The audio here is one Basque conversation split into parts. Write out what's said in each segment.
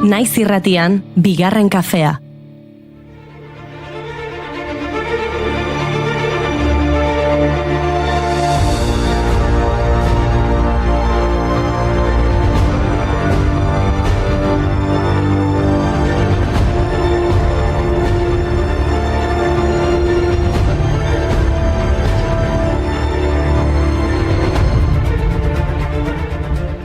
Naiz irratian, bigarren kafea.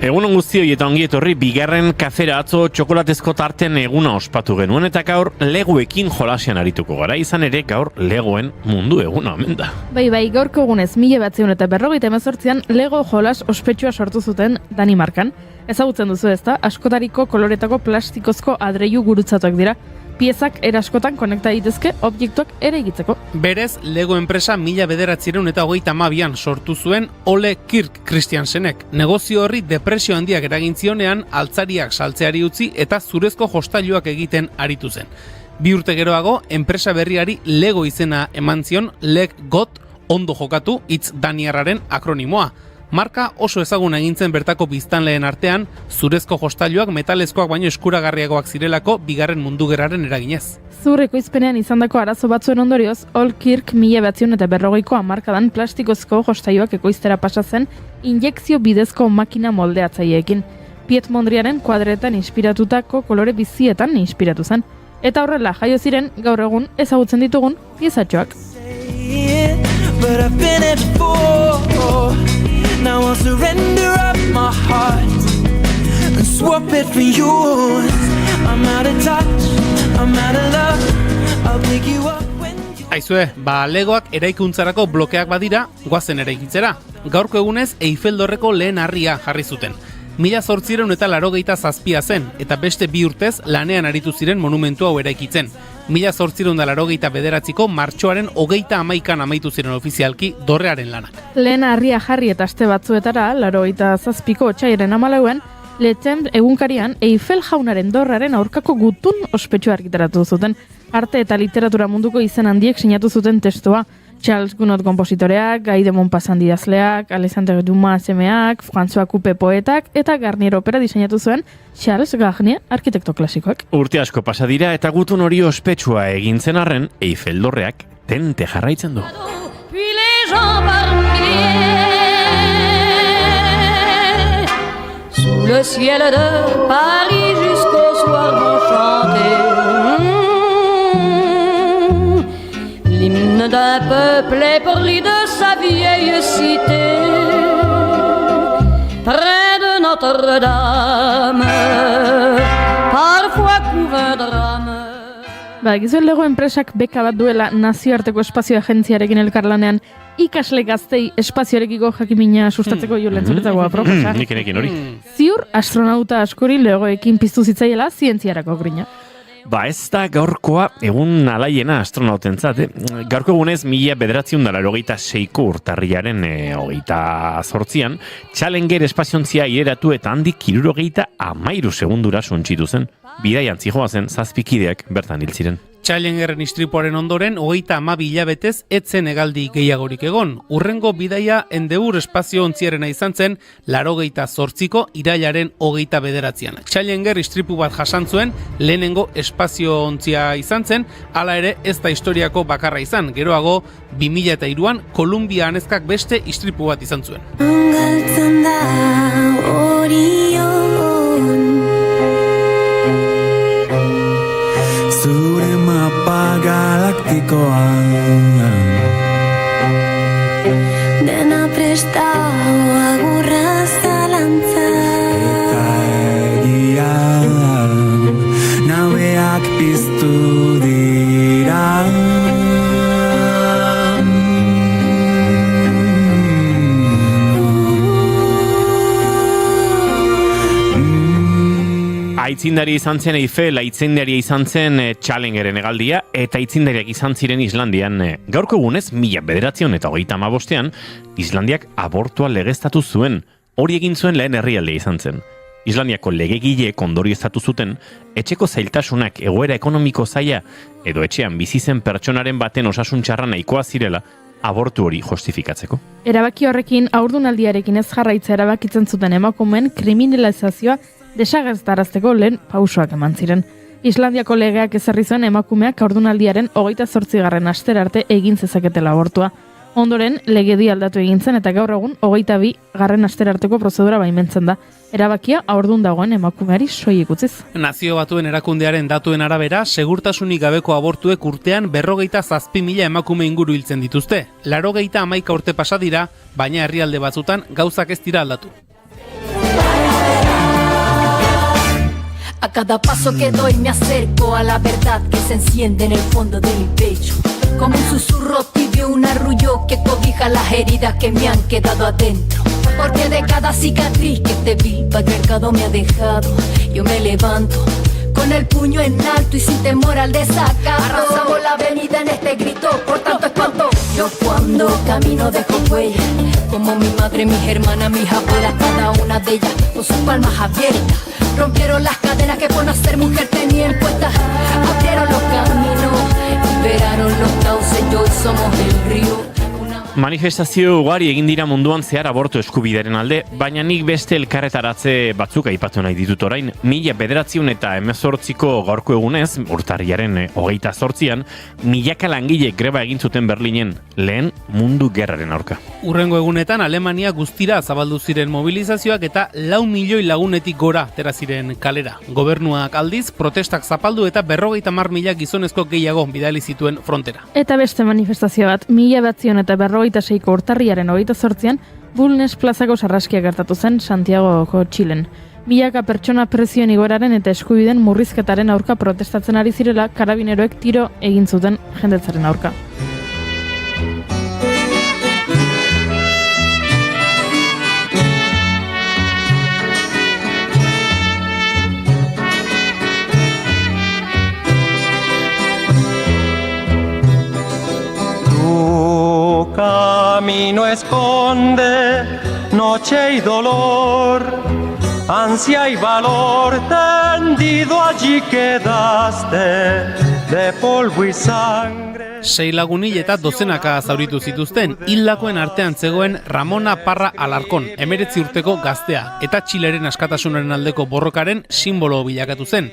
Egunon guztioi eta ongi etorri bigarren kafera. Atzo txokolatezko tarten eguna ospatu genuen eta gaur legoekin jolasean arituko gara. Izan ere gaur legoen mundu eguna omen da. Bai, gaurko egunez 1958an Lego jolas ospetsua sortu zuten Danimarkan. Ezagutzen duzu ezta, askotariko koloretako plastikozko adreilu gurutzatuak dira. Piezak eraskotan konekta daitezke objektuak ere egitzeko. Berez, Lego enpresa 1932an sortu zuen Ole Kirk Christiansenek. Negozio horri depresio handiak eragin zionean, altzariak saltzeari utzi eta zurezko jostailuak egiten aritu zen. 2 urte geroago, enpresa berriari Lego izena eman zion Leg Got, ondo jokatu, hitz daniarraren akronimoa. Marka oso ezaguna egin zen bertako biztanleen artean, zurezko jostailuak metalezkoak baino eskuragarriagoak zirelako bigarren mundu gerraren eraginez. Zur ekoizpenean izandako arazo batzuen ondorioz, Ole Kirk 1940ko hamarkadan plastikozko jostailuak ekoiztera pasa zen injekzio bidezko makina moldeatzaileekin. Piet Mondriaren kuadretan inspiratutako kolore bizietan inspiratu zen. Eta horrela jaio ziren gaur egun ezagutzen ditugun piezatxoak. Now I'll surrender up my heart and swap it for yours. I'm out of touch, I'm out of love. I'll pick you up when you... Aizue, Legoak eraikuntzarako blokeak badira, goazen eraikitzera. Gaurko egunez Eiffeltorreko lehen harria jarri zuten. 1887 zen, eta beste 2 urtez lanean aritu ziren monumentu hau eraikitzen. 1889ko martxoaren 31an amaitu ziren ofizialki dorrearen lanak. Lehen harria jarri eta aste batzuetara, 87ko otsailaren 14an, Le Temps egunkarian Eiffel jaunaren dorraren aurkako gutun ospetsua argitaratu zuten. Arte eta literatura munduko izen handiek sinatu zuten testua. Charles Gounod konpositoreak, Guy de Maupassant idazleak, Alexandre Dumas semeak, François Coupe poetak eta Garnier opera diseinatu zuen Charles Garnier arkitekto klasikoak. Urte asko pasa dira eta gutun hori ospetsua egin zen arren, Eiffeltorreak tente jarraitzen du. Sous le ciel de Paris jusqu'au soir enchanté. L'hymne d'un peuple épris de sa vieille cité, près de Notre-Dame, parfois couve un drame. Gizuen Lego enpresak beka bat duela nazioarteko espazio agentziarekin elkarlanean ikasle gaztei espazioarekiko jakimina sustatzeko julentzuretagoa proposa. Nekin hori. Ziur astronauta askori Legoekin piztu zitzaiela zientziarako grina. Ez da gaurkoa egun alaiena astronautentzat. Gaurko egunez 1986ko urtarrilaren 28an, Challenger espaziontzia iheratu eta handik 73 segundura suntsitu zen. Bidaian zijoa zen 7 kideak bertan hil ziren. Challengerren istripuaren ondoren 32 hilabetez etzen hegaldi gehiagorik egon. Urrengo bidaia Endeavour espazio ontziarena izan zen 88ko irailaren 29an. Challenger istripu bat jasan zuen lehenengo espazio ontzia izan zen, hala ere ez da historiako bakarra izan. Geroago 2003an Columbia anezkak beste istripu bat izan zuen. Galtzen da Orion, zure mapa galaktikoan, dena prestau agurra zalantza, eta egia nabeak piztu dira. Aitzindari izan zen Eiffel, aitzindari izan zen Challengeren hegaldia, eta aitzindariak izan ziren Islandian. Gaurko egunez, 1935an, Islandiak abortua legeztatu zuen. Hori egin zuen lehen herrialdea izan zen. Islandiako legegileek ondorioztatu zuten, etxeko zailtasunak egoera ekonomiko zaila edo etxean bizi zen pertsonaren baten osasun txarra nahikoa zirela, abortu hori justifikatzeko. Erabaki horrekin haurdunaldiarekin ez jarraitza erabakitzen zuten emakumeen kriminalizazioa Desagertarazteko lehen pausoak eman ziren. Islandiako legeak ezarri zuen emakumeak haurdunaldiaren 28. astera arte egin zezaketela abortua. Ondoren, legedi aldatu egin zen eta gaur egun 22. astera arteko prozedura baimentzen da. Erabakia haurdun dagoen emakumeari soilik utziz. Nazio Batuen erakundearen datuen arabera, segurtasunik gabeko abortuek urtean 57.000 emakume inguru hiltzen dituzte. 91 urte pasa dira, baina herrialde batzutan gauzak ez dira aldatu. A cada paso que doy me acerco a la verdad que se enciende en el fondo de mi pecho. Como un susurro tibio, un arrullo que cobija las heridas que me han quedado adentro. Porque de cada cicatriz que este vil patriarcado me ha dejado, yo me levanto con el puño en alto y sin temor al desacato. Arrasamos la avenida en este grito, por tanto espanto. Yo cuando camino dejo huella, como mi madre, mis hermanas, mis abuelas, cada una de ellas con sus palmas abiertas. Rompieron las cadenas que por nacer mujer tenían puestas, abrieron los caminos, liberaron los cauces y hoy somos el río. Manifestazio ugari egin dira munduan zehar abortu eskubideren alde, baina nik beste elkarretaratze batzuk aipatu nahi ditut orain. 1918ko gaurko egunez, urtarriaren 28an, milaka langile greba egin zuten Berlinen, lehen mundu gerraren aurka. Hurrengo egunetan Alemania guztira zabaldu ziren mobilizazioak eta 4 milioi lagunetik gora atera ziren kalera. Gobernuak aldiz protestak zapaldu eta 50.000 gizonezko gehiago bidali zituen frontera. Eta beste manifestazio bat, 1946ko urtarriaren 28an, Bulnes plazako sarraskia gertatu zen Santiagoko Txilen. Milaka pertsona prezioen igoeraren eta eskubideen murrizketaren aurka protestatzen ari zirela, karabineroek tiro egin zuten jendetzaren aurka. Camino esconde noche y dolor, ansia y valor, tendido allí quedaste de polvo y sangre. 6 lagun hil eta dozenaka zauritu zituzten, hildakoen artean zegoen Ramona Parra Alarkon, 19 urteko gaztea, eta Txileren askatasunaren aldeko borrokaren simbolo bilakatu zen.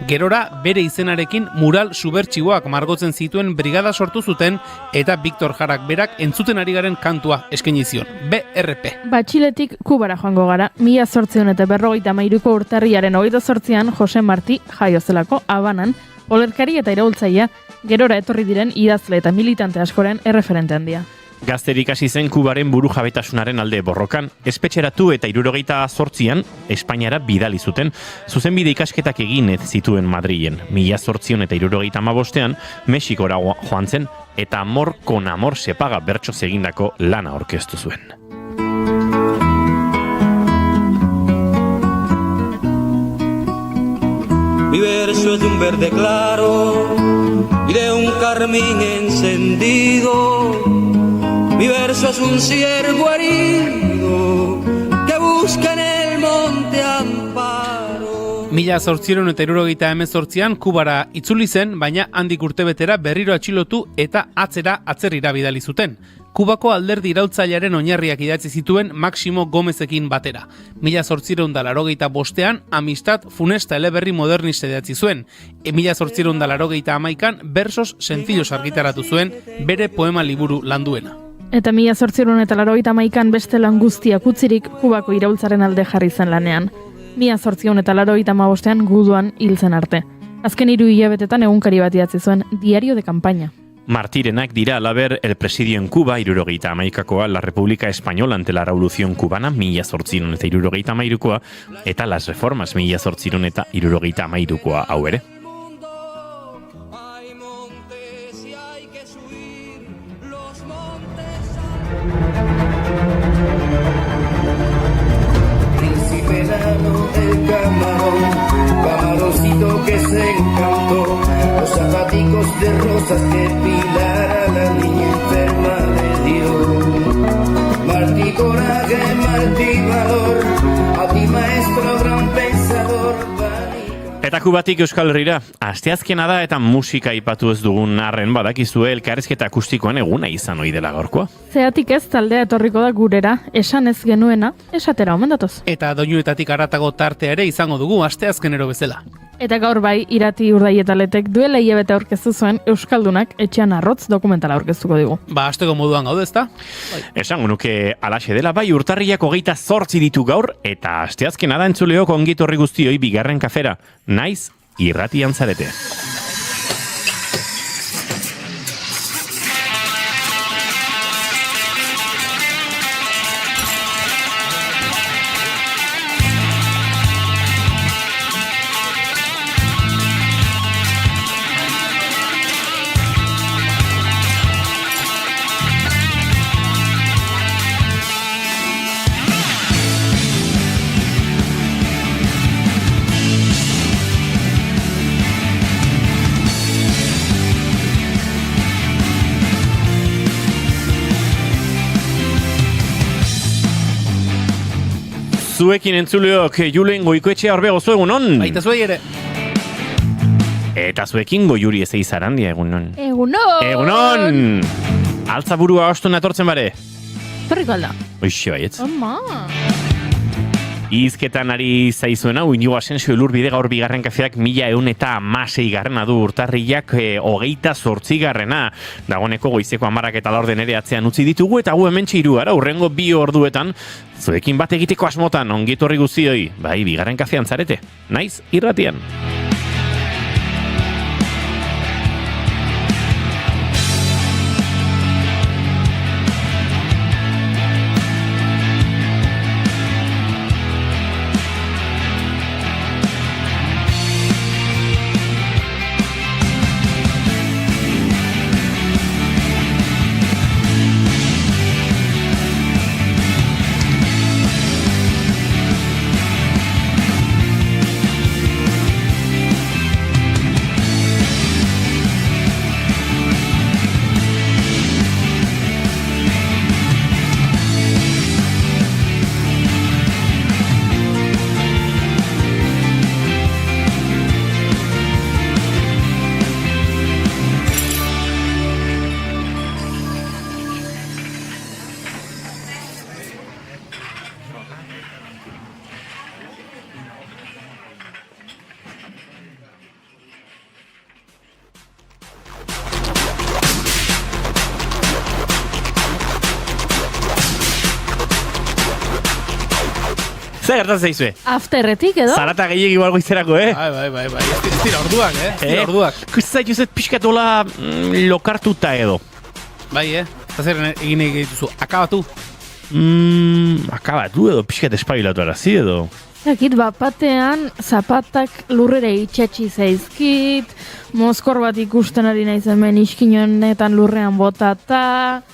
Gerora bere izenarekin mural subertsiboak margotzen zituen brigada sortu zuten eta Victor Jarak berak entzuten ari garen kantua eskaini zion, BRP. Txiletik Kubara joango gara, 1853ko urtarriaren 28an Jose Marti jaio zelako Habanan, olerkari eta iraultzailea, gerora etorri diren idazle eta militante askoren erreferente handia. Gazterik hasi zen Kubaren burujabetasunaren alde borrokan, espetxeratu eta 78an Espainiara bidali zuten, zuzenbide ikasketak egin ez zituen Madrilen. 1875ean Mexikora joan zen eta Amor con Amor se paga bertsoz egindako lana aurkeztu zuen. Mi verso es de un verde claro y de un carmín encendido. Mi verso es un ciervo herido que busca en el monte amparo. 1878an Kubara itzuli zen, baina handik urtebetera berriro atxilotu eta atzerrira bidali zuten. Kubako alderdi iraultzailearen oinarriak idatzi zituen Maximo Gómezekin batera. 1885an Amistad funesta eleberri modernista idatzi zuen. 1891an Versos sencillos argitaratu zuen bere poema liburu landuena. Eta 1881an beste lan guztiak utzirik Kubako iraultzaren alde jarri zen lanean. 1885an guduan hil zen arte. Azken 3 hilabetetan egunkari bat idatzi zuen Diario de Campaña. Martirenak dira alaber El Presidio en Cuba, 1978koa, La República Española ante la Revolución Cubana, 1873koa, eta Las Reformas, 1873koa hau ere. El camarón, camaroncito que se encantó, los zapaticos de rosas que Pilar a la niña enferma le dio. Martí coraje, Martí valor, a ti maestro gran pensador. Eta Kubatik Euskal Herrira, asteazkena da eta musika aipatu ez dugun arren badakizue elkarrizketa akustikoen eguna izan ohi dela gaurkoa. Zeatik ez taldea etorriko da gurera, esan ez genuena, esatera omen datoz. Eta doinuetatik haratago tartea ere izango dugu asteazkenero bezala. Eta gaur bai, Irati Urdaietaletek duela hilabete aurkeztu zuen Euskaldunak etxean arrotz dokumentala aurkeztuko digu. Hasteko moduan gaude, ezta? Esango nuke alaxe dela, bai urtarriak 28 ditu gaur, eta asteazkena da entzuleok ongitorri guztioi bigarren kafera, naiz irratian zarete. Zuekin entzuleok Julen Goikoetxea Orbegozo egunon. Baita zuei ere. Eta zuekin Goiuri Ezei Zarandia egunon. Egunon! Egunon! Altza burua ostun atortzen bare. Torriko alda. Oixe baietz. Oma! Izketan ari zaizuena, Iñigo Asensio Elurbide gaur bigarren kafeak 1116 garrena du urtarriak 28 garrena. Dagoneko goizeko 10 eta 4 ere atzean utzi ditugu eta gu hementxe hiru gara urrengo 2 orduetan zuekin bat egiteko asmotan ongitorri guztioi, bai bigarren kafean zarete, naiz irratian. Zer gertatzen zaizue? Afterretik edo? Zarata gehiagi balgo izerako, Bai. Ez dira orduak, orduak. Kustzaitu zet pixkatola lokartuta edo. Bai, Eta zer egin egituzu, akabatu? Akabatu edo pixkat espabilatu arazi edo. Zakit, bapatean zapatak lurrere itxatxi zaizkit, mozkor bat ikusten ari naiz hemen iskinonetan lurrean botata.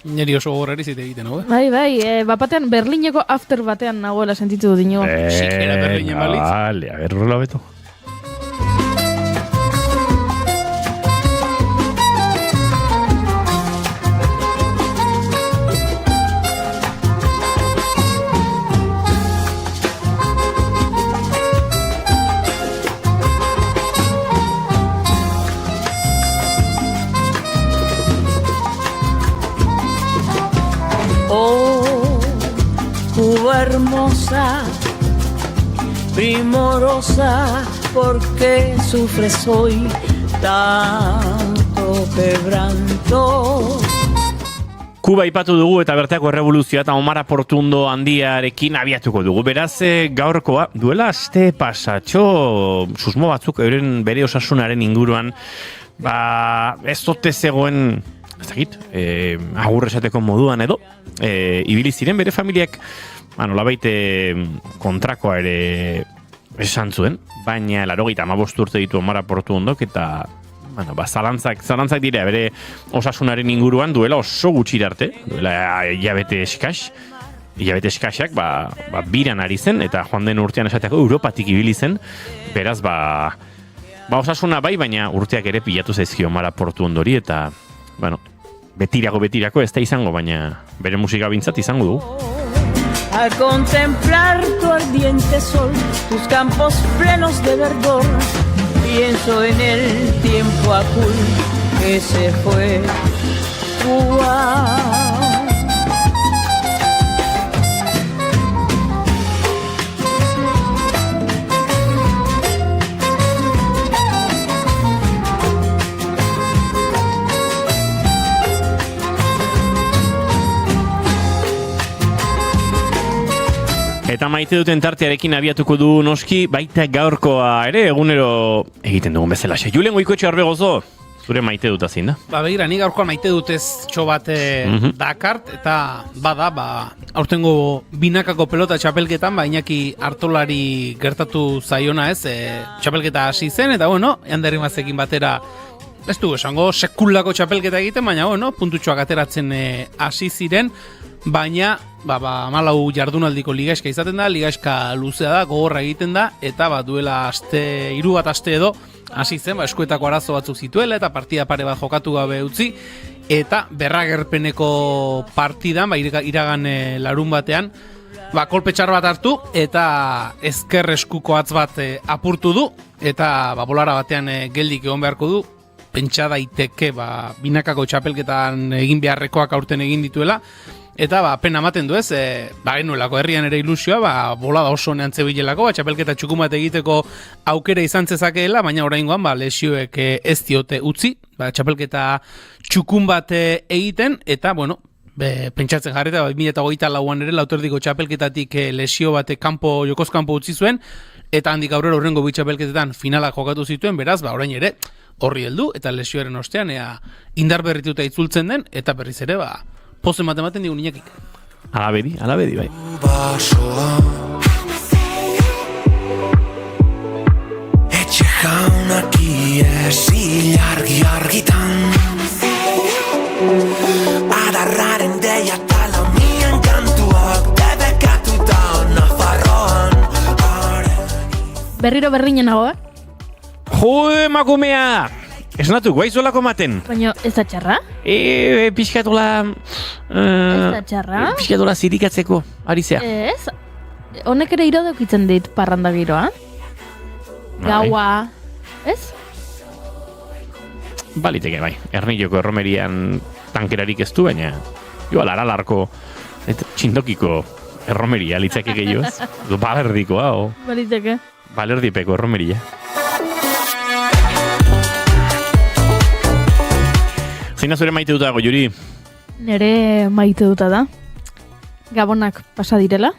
Neri oso gorrari zite egiten, hau, Bai, bapatean Berlineko after batean nagoela sentitu dut inigo. Sikera Berlinen balitz. Vale, a ver, horrela beto. Oh, Cuba hermosa, primorosa, ¿por qué sufres hoy tanto quebranto? Kuba ipatu dugu eta bertako errevoluzioa eta Omar Portuondo handiarekin abiatuko dugu. Beraz, gaurkoa duela aste pasatxo susmo batzuk bere osasunaren inguruan ez dote zegoen agur esateko moduan edo ibili ziren bere familiak nolabait kontrakoa ere esan zuen, baina 85 urte ditu Omar Portuondok eta zalantzak dira bere osasunaren inguruan duela oso gutxi arte, duela hilabete eskaxak biran ari zen eta joan den urtean esateako Europatik ibili zen, beraz osasuna bai, baina urteak ere pilatu zaizkio Omar Portuondori eta betirako ez da izango, baina bere musika bintzat izango du. a contemplar tu ardiente sol, tus campos plenos de verdor. Pienso en el tiempo azul que se fue. Eta maite duten tartearekin abiatuko du noski, baita gaurkoa ere egunero egiten dugun bezalaxe. Julen Goikoetxe Arbegozo, zure maite dut azin da? Begira, ni gaurkoa maite dut ez txobate dakart, eta aurtengo binakako pelota txapelketan, Iñaki Artolari gertatu zaiona ez, txapelketa hasi zen, eta bueno, Ander Rimazekin batera, ez du esango, sekulako txapelketa egiten, baina bueno, puntutxoak ateratzen hasi ziren, baina malau jardunaldiko ligaizka izaten da, ligaizka luzea da, gogorra egiten da, eta duela hiru bat aste edo, hasi zen, eskuetako arazo batzuk zituela, eta partida pare bat jokatu gabe utzi, eta berragerpeneko partidan, iragan larun batean, kolpe txar bat hartu, eta ezker eskuko atz bat apurtu du, eta bolara batean geldik egon beharko du, pentsa daiteke binakako txapelketan egin beharrekoak aurten egin dituela, eta pena ematen du ez, genuelako herrian ere ilusioa, bolada oso nean zebilelako, txapelketa txukun bat egiteko aukera izan zezakeela, baina oraingoan lesioek ez diote utzi, txapelketa txukun bat egiten, eta bueno, pentsatzen jarri eta 2024an ere Lauterdiko txapelketatik lesio bat jokoz kanpo utzi zuen, eta handik aurrera horrengo bi txapelketetan finalak jokatu zituen, beraz, orain ere horri heldu, eta lesioaren ostean indar berrituta itzultzen den, eta berriz ere pozen matematen digun Iñakik. Alabedi, bai. Etxe jaunak iesi argitan adarraren deia talamian kantuak debekatuta Nafarroan. Berriro berrinen nagoa? Jo, emakumea! Esnatu, guaizolako maten. Baina, ez da txarra? Pixkatola... Ez da txarra? Pixkatola zirikatzeko, ari zea. Ez? Honek ere irodokitzen dit parranda giroa? Gaua... Ez? Baliteke, bai. Ernilloko erromerian tankerarik ez du, baina... Igual, aralarko... Txindokiko erromeria litzake gehioz. Balerdikoa, o... Baliteke. Balerdipeko erromeria. Zeina zure maite dutago, Juri? Nere maite duta da. Gabonak pasa direla.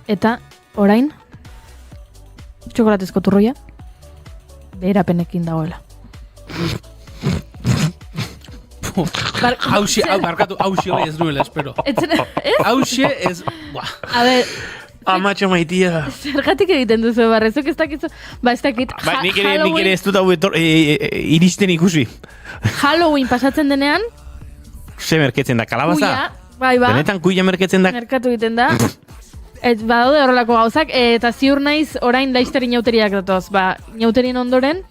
Eta, orain, txokolatezko turroia, beherapenekin dagoela. Hauxe ez nuela, espero. Hauxe ez... A ver... Amatxo maitia. Zergatik egiten duzu, barrezok ez dakizu... Ez dakit... Nik ere ez dut hau iristen ikusi. Halloween pasatzen denean... Ze merketzen da, kalabaza? Bai, benetan kuia merketzen da? Merkatu egiten da. Badaude horrelako gauzak, eta ziur naiz orain laizteri inauteriak datoz. Inauterien ondoren...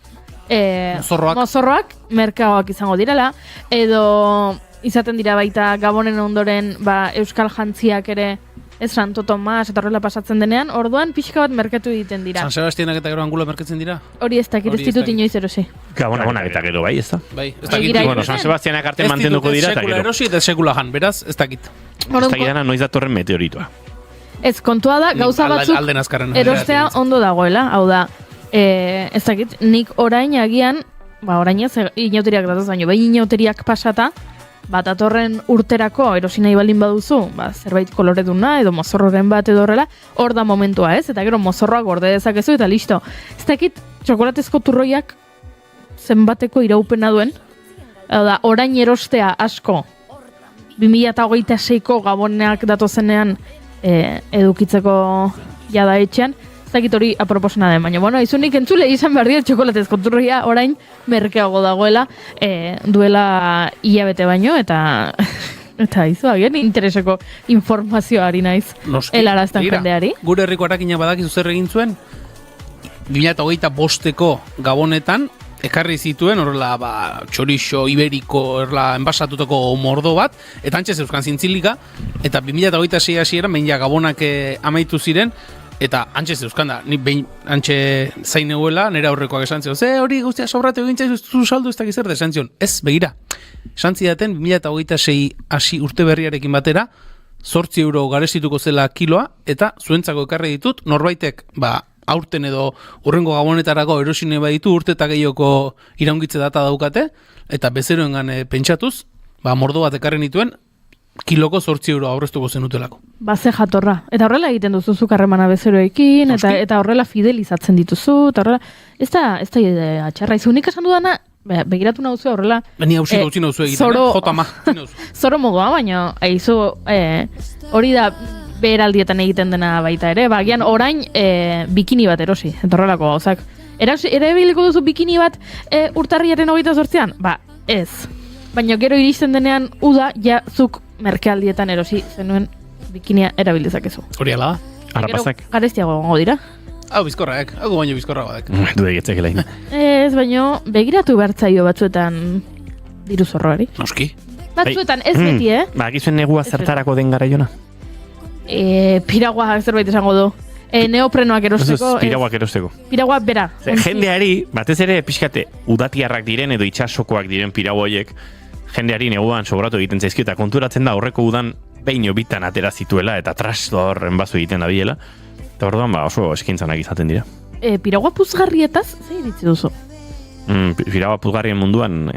Mozorroak merkaoak izango direla. Edo izaten dira baita Gabonen ondoren euskal jantziak ere... Ez Santo Tomas eta horrela pasatzen denean, orduan pixka bat merkatu egiten dira. San Sebastianak eta gero Angulo merkatzen dira? Hori ez dakit, ez ditut inoiz erosi. Gabonak eta gero, bai, ez da? Bai, ez dakit. Bueno, San Sebastianak arte mantenduko dira eta gero. Ez sekula erosi eta sekula jan, beraz, ez dakit. Ez dakit dana noiz datorren meteoritoa. Ez, kontua da, gauza batzuk erostea ondo dagoela, hau da, ez dakit, nik orain agian, orain ez inauteriak datoz baino, behin inauteriak pasata, atorren urterako erosi nahi baldin baduzu, zerbait koloreduna edo mozorroren bat edo horrela, hor da momentua ez, eta gero mozorroak gorde dezakezu eta listo. Ez dakit, txokolatezko turroiak zenbateko iraupena duen, da, orain erostea asko, 2026ko Gaboneak datozenean edukitzeko jada etxean, ez dakit hori aproposena den, baina, bueno, izunik entzule izan behar dira txokolatezko turroia orain merkeago dagoela, duela hilabete baino, eta izu, agian intereseko informazioari naiz helarazten jendeari. Gure herriko harakina badakizu zer egin zuen, 2025ko Gabonetan, ekarri zituen, horrela, txorixo, iberiko, horrela, enbasatutako mordo bat, eta antxe zeuzkan zintzilika, eta 2026 hasieran behin ja gabonak amaitu ziren, eta antxe zeuzkan da, ni behin antxe zain neuela, nera aurrekoak esan zion, hori guztia sobratu egintza zu saldu ez dakiz zer, esan zion, ez, begira, esan zidaten 2026 hasi urte berriarekin batera, 8 euro garestituko zela kiloa, eta zuentzako ekarri ditut, norbaitek, aurten edo urrengo gabonetarako erosine baditu urte eta gehioko iraungitze data daukate, eta bezeroengan pentsatuz, mordo bat ekarri nituen, kiloko 8 euro aurreztuko zenutelako. Ze jatorra. Eta horrela egiten duzu harremana bezeroekin, eta horrela fidelizatzen dituzu, eta horrela, ez da atxarra izu. Nik esan dudana, begiratu nahuzu horrela... Ni hausi gautzi nahuzu egiten, jotama. Zoro mogoa, baina hori da beheraldietan egiten dena baita ere, bagian orain bikini bat erosi, eta horrelako gauzak. Erabiliko duzu bikini bat urtarriaren 28an? Ez. Baina gero iristen denean uda, ja zuk merkealdietan erosi zenuen bikinia erabilizakezu. Hori ala da. Arrapazak. Gero garestiago gongo dira. Hau bizkorraek, hau baino bizkorra badek. Du egitzek elain. Ez, baina begiratu bertzaio batzuetan diru zorroari. Noski. Batzuetan ez beti, Gizuen negua zertarako den garaiona? Piragua zerbait esango du. Neoprenoak erosteko. Piraguak erosteko. Piragua bera. Jendeari, batez ere, pixkate, udatiarrak diren edo itxasokoak diren piraguoiek, jendeari neguan sobratu egiten zaizkio, eta konturatzen da horreko udan behin bitan atera zituela, eta trasto horren bazu egiten da biela. Eta orduan, oso eskintzanak izaten dira. Piragua puzgarrietaz, ze iritzi duzu? Piragua puzgarrien munduan,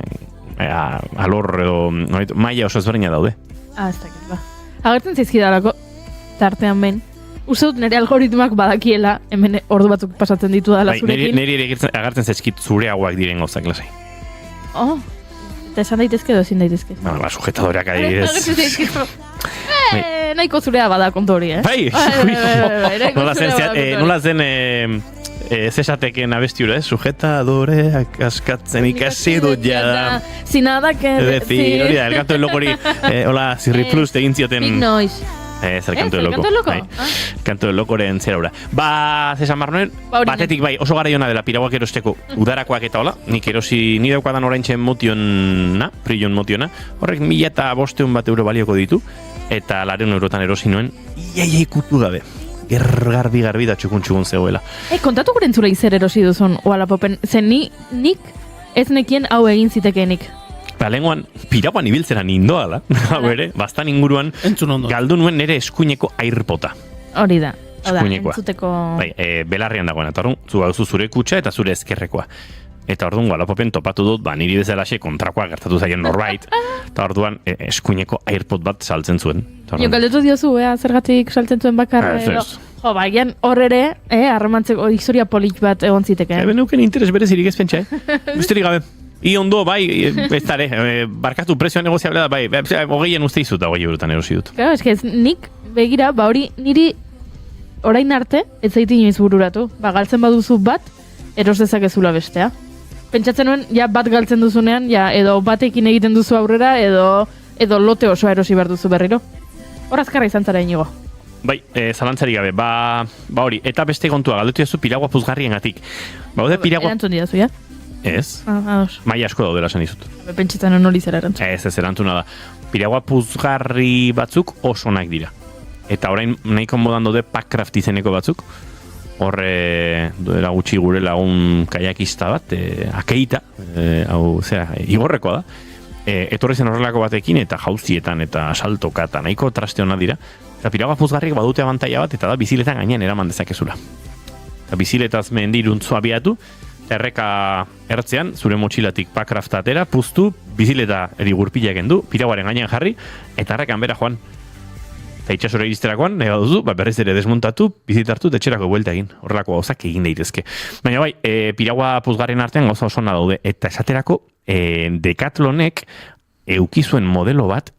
alor edo, maila oso ezberdina daude. Ez dakit, agertzen zaizkidalako, tartean behin. Uste dut nire algoritmoak badakiela, hemen ordu batzuk pasatzen ditu dala zurekin. Niri ere agertzen zaizkit zureagoak diren gauzak lasai. Eta esan daitezke edo ezin daitezke. Sujetadoreak adibidez. Nahiko zurea bada kontu hori, Nola zen zesateken abestiura, sujetadoreak askatzen ikasi dut jada. Zinadak decir, hori da, el canto del locori, hola, Sirri Plus egin zioten... Big Noise. Ez, el canto del loco. Canto del locoren zeraura. Zesan Marnoen, batetik oso garaiona dela piraguak erosteko udarakoak eta hola, nik erosi, ni daukadan oraintxe prillon motiona, horrek 1.500 bat euro balioko ditu, eta 200 eurotan erosi nuen, iai kutu gabe. Garbi da txukun zegoela. Kontatu guren zure izer erosi duzun, oalapopen, zen nik ez nekien hau egin zitekeenik. Lehenguan, piraguan ibiltzera nindoa da, bere, bastan inguruan, galdu nuen nire eskuineko airpota. Hori da, entzuteko... Belarrian dagoen, eta orduan, zu gauzu zure kutsa eta zure ezkerrekoa. Eta orduan, Walapopen topatu dut, niri bezalaxe kontrakoa gertatu zaien norbait, eta orduan, eskuineko airpot bat saltzen zuen. Jo, galdetu diozu, zergatik saltzen zuen bakarra, jo, bagian hor ere, harremantzeko historia polit bat egon ziteke. Beneuken interes berezirik ez pentsa, Besterik gabe. Ondo, ez dara, barkatu prezioa negoziablea da, 20 uste izut da 20 eurotan erosi dut. Claro, ez nik begira, hori niri orain arte, ez zaiti inoiz bururatu, galtzen baduzu bat, eros dezakezula bestea. Pentsatzen nuen, bat galtzen duzunean, edo batekin egiten duzu aurrera, edo lote oso erosi behar duzu berriro. Hor azkarra izan zara inigo. Zalantzari gabe, hori, eta beste kontua, galdetu jazu piragua puzgarriengatik. Erantzun didazu, ja? Ez. Maia asko daudela esan dizut. Pentsetan hori zer erantzun. Ez erantzuna da. Piragua puzgarri batzuk oso onak dira. Eta orain nahiko modan daude Packcraft izeneko batzuk. Horre duela gutxi gure lagun kaiakista bat, akeita, igorrekoa da. Etorri zen horrelako batekin eta jauzietan eta saltoka eta nahiko traste hona dira. Eta piragua puzgarriek badute abantaila bat eta da biziletan gainean eraman dezakezula. Eta biziletaz mendiruntzu abiatu, erreka ertzean, zure motxilatik Packcraft atera, puztu, bizileta erigurpila kendu, piraguaren gainean jarri, eta errekan bera joan. Eta itxasora iristerakoan, nahi baduzu, berriz ere desmontatu, bizitartu, etxerako buelta egin. Horrelako gauzak egin daitezke. Baina piragua puzgarrien artean gauza oso ona daude. Eta esaterako, Decathlonek eukizuen modelo bat,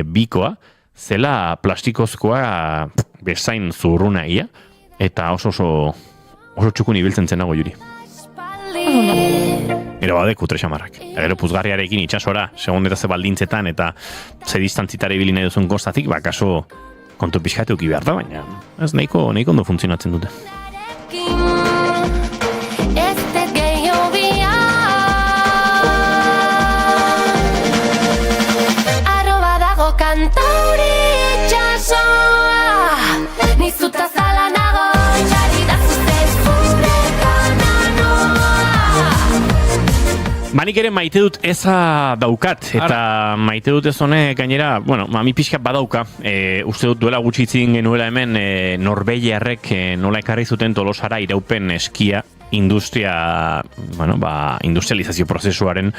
bikoa, zela plastikozkoa bezain zurruna ia, eta oso txukun ibiltzen zenago juri. Gero kutre xamarrak. Gero puzgarriarekin itxasora, segun eta ze baldintzetan eta ze distantzitara ibili nahi duzun gozatik, kaso kontu pixkate uki behar da, baina ez nahiko ondo funtzionatzen dute. Manik ere maite dut eza daukat, eta maite dut ez hone gainera, bueno, mi pixka badauka, uste dut duela gutxitzin genuela hemen Norbeiarrek nola ekarri zuten Tolosara iraupen eskia, industrializazio prozesuaren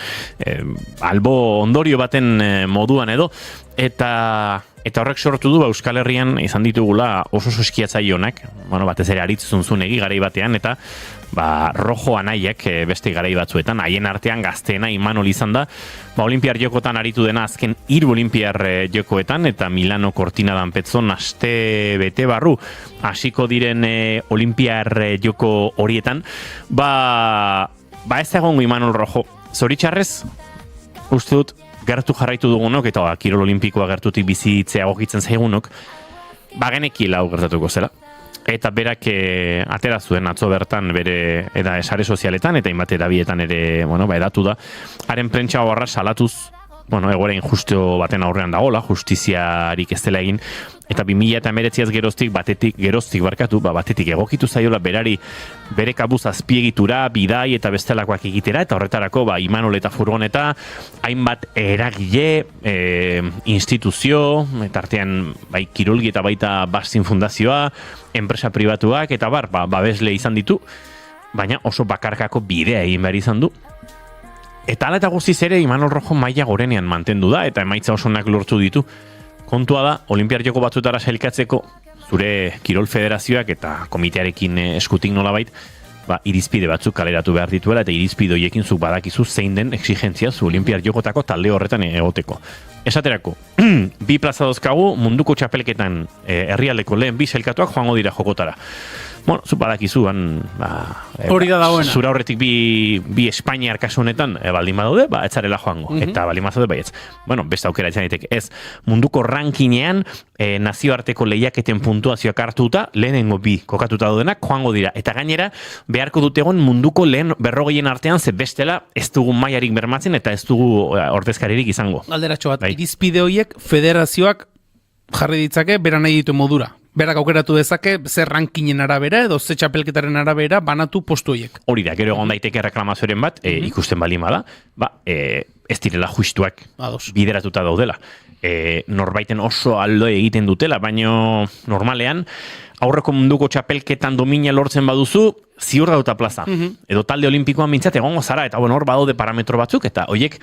albo ondorio baten moduan edo, eta horrek sortu du Euskal Herrian izan ditugula oso eskiatzaionak, batez ere Aritz Zunzunegi garai batean, eta Rojo anaiak beste garai batzuetan, haien artean Gazteena Imanol izan da, Olimpiar Jokotan aritu dena azken 3 Olimpiar Jokoetan, eta Milano Cortina d'Ampezzo aste bete barru hasiko diren Olimpiar Joko horietan, ez egongo Imanol Rojo. Zoritxarrez, uste dut, gertu jarraitu dugunok, eta kirol olimpikoa gertutik bizitzea gogitzen zaigunok, genekiela hau gertatuko zela. Eta berak atera zuen atzo bertan bere sare sozialetan, eta inbate edabietan ere, edatu da. Haren prentsa horra salatuz, egoera injustio baten aurrean dagola, justiziarik ez dela egin, eta 2019 geroztik batetik egokitu zaiola berari bere kabuz azpiegitura, bidai eta bestelakoak egitera, eta horretarako Imanol eta furgoneta, hainbat eragile, instituzio, eta artean kirolgi eta baita Bastin Fundazioa, enpresa pribatuak, eta babesle izan ditu, baina oso bakarkako bidea egin behar izan du. Eta ala eta guztiz ere Imanol Rojo maila gorenean mantendu da, eta emaitza osonak lortu ditu. Kontua da, Olimpiar Joko batzutara sailkatzeko, zure Kirol Federazioak eta komitearekin eskutik nolabait, irizpide batzuk kaleratu behar dituela, eta irizpide horiekin zuk badakizu zein den exigentzia zu Olimpiar Jokotako talde horretan egoteko. Esaterako, 2 plaza dauzkagu munduko txapelketan herrialdeko lehen 2 sailkatuak joango dira jokotara. Zuk badakizu, hori da dagoena. Zura horretik bi Espainiar kasu honetan baldin badaude, ez zarela joango. Eta baldin badaude baietz. Beste aukera izan daiteke. Ez, munduko rankinean nazioarteko lehiaketen puntuazioak hartuta, lehenengo 2 kokatuta daudenak joango dira. Eta gainera, beharko dut egon munduko lehen 40 artean, ze bestela ez dugu mailarik bermatzen eta ez dugu ordezkaririk izango. Galderatxo bat, irizpide horiek federazioak jarri ditzake bera nahi ditu modura. Berak aukeratu dezake, zer rankinen arabera edo ze txapelketaren arabera banatu postu horiek. Hori da, gero egon daiteke reklamazioaren bat, ikusten baldin bada, ez direla justuak bideratuta daudela. Norbaiten oso aldo egiten dutela, baino normalean, aurreko munduko txapelketan domina lortzen baduzu, ziur dauta plaza. Edo talde olimpikoan mintzat egongo zara, eta hor badaude parametro batzuk, eta horiek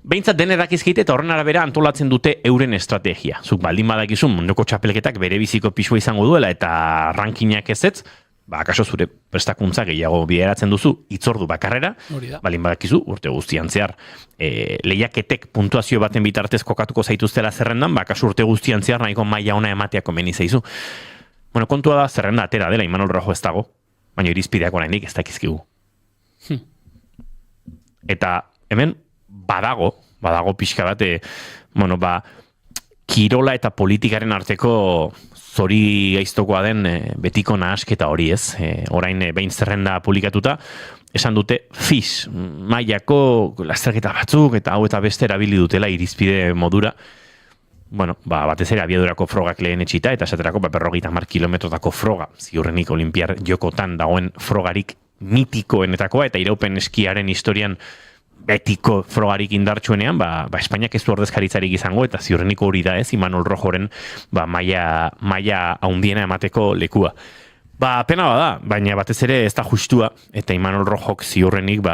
behintzat den edakizkite eta horren arabera antolatzen dute euren estrategia. Zuk baldin badakizu munduko txapelketak bere biziko pisua izango duela eta rankinak ezetz, akaso zure prestakuntza gehiago bideratzen duzu hitzordu bakarrera, baldin badakizu urte guztian zehar lehiaketek puntuazio baten bitartez kokatuko zaituztela zerrendan, akaso urte guztian zehar nahiko maila ona emateako meni zaizu. Kontua da zerrenda atera dela, Imanol Rojo ez dago, baina irizpideak oraindik ez dakizkigu. Eta hemen badago pixka bat, kirola eta politikaren arteko zori gaiztokoa den betiko nahasketa hori ez. Orain behin zerrenda publikatuta, esan dute FIS, mailako lasterketa batzuk eta hau eta beste erabili dutela irizpide modura. Batez ere abiadurako frogak lehen etxita, eta esaterako 50 kilometrotako froga, ziurrenik Olimpiar Jokotan dagoen frogarik mitikoenetakoa, eta iraupen eskiaren historian betiko frogarik indartsuenean, Espainiak ez du ordezkaritzarik izango, eta ziurrenik hori da ez, Imanol Rojoren maila haundiena emateko lekua. Pena bada, baina batez ere ez da justua, eta Imanol Rojok ziurrenik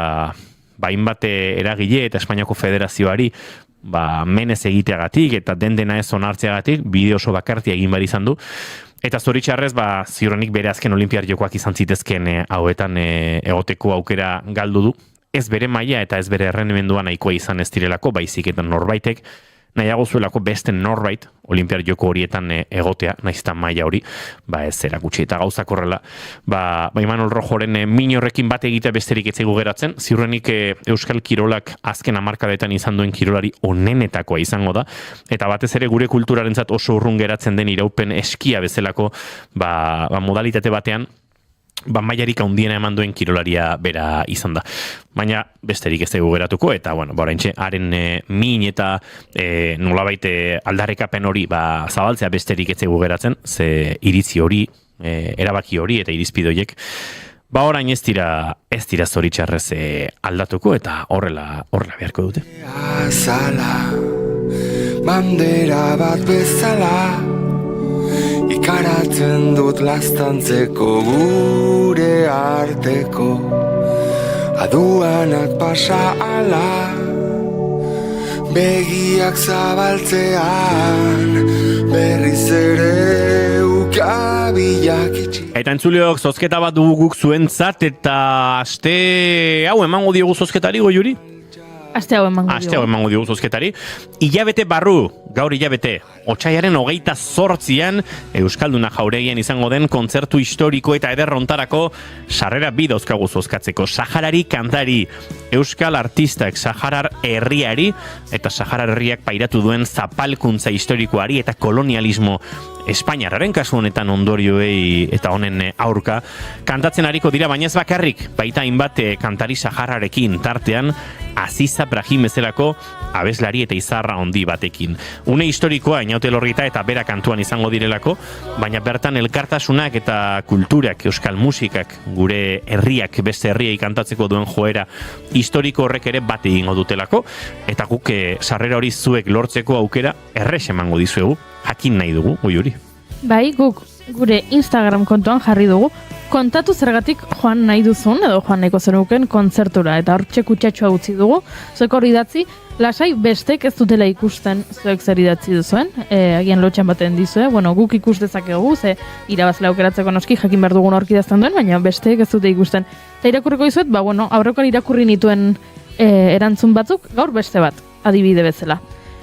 hainbat eragile eta Espainiako Federazioari menez egiteagatik eta dena ez onartzeagatik bide oso bakartia egin behar izan du. Eta zoritxarrez, ziurrenik bere azken Olimpiar Jokoak izan zitezken hauetan egoteko aukera galdu du. Ez bere maila eta ez bere errendimendua nahikoa izan ez direlako, baizik eta norbaitek nahiago zuelako beste norbait Olimpiar Joko horietan egotea, naizta maila hori, ez erakutsi eta gauzak horrela. Imanol Rojoren min horrekin bat egitea besterik etzaigu geratzen, ziurrenik Euskal Kirolak azken hamarkadetan izan duen kirolari onenetakoa izango da, eta batez ere gure kulturarentzat oso urrun geratzen den iraupen eskia bezalako modalitate batean, mailarik handiena eman duen kirolaria bera izan da. Baina besterik ez dugu geratuko, eta oraintxe haren min eta nolabait aldarrekapen hori zabaltzea besterik ez dugu geratzen, ze iritzi hori, erabaki hori eta irizpide horiek Ba orain ez dira zoritxarrez aldatuko eta horrela beharko dute. Azala, bandera bat bezala, ikaratzen dut lastantzeko gure arteko, aduanak pasa ala, begiak zabaltzean, berriz ere ukabilak itxi. Eta entzuleok, zozketa bat dugu guk zuentzat, eta aste hau emango diogu zozketari, Goiuri? Aste hau emango diogu zozketari. Ilabete barru, gaur ilabete, otsailaren 28an Euskalduna Jauregian izango den kontzertu historiko eta ederrontarako sarrera bi dauzkagu zozkatzeko. Saharari kantari, Euskal artistak Saharar herriari eta Saharar herriak pairatu duen zapalkuntza historikoari eta kolonialismo Espainiarraren kasu honetan ondorioei eta honen aurka kantatzen ariko dira, baina ez bakarrik, baita hainbat kantari saharrarekin tartean Aziza Brahim bezalako abeslari eta izarra handi batekin. Une historikoa Eñaute Elorrieta eta bera kantuan izango direlako, baina bertan elkartasunak eta kulturak, euskal musikak, gure herriak beste herriei kantatzeko duen joera historiko horrek ere bat egingo dutelako, eta guk sarrera hori zuek lortzeko aukera errex emango dizuegu, jakin nahi dugu, Goiuri. Bai, guk gure Instagram kontuan jarri dugu, kontatu zergatik joan nahi duzun, edo joan nahiko zenuken kontzertura, eta hortxe kutsatxoa utzi dugu, zuek hor idatzi, lasai bestek ez dutela ikusten zuek zer idatzi duzuen, agian lotxan baten dizue, bueno, guk ikus dezakegu, ze irabazle aukeratzeko noski jakin behar dugun aurki idazten duen, baina bestek ez dute ikusten. Eta irakurriko dizuet, ba, bueno, aurrekoan irakurri nituen erantzun batzuk, gaur beste bat, adibide bezala.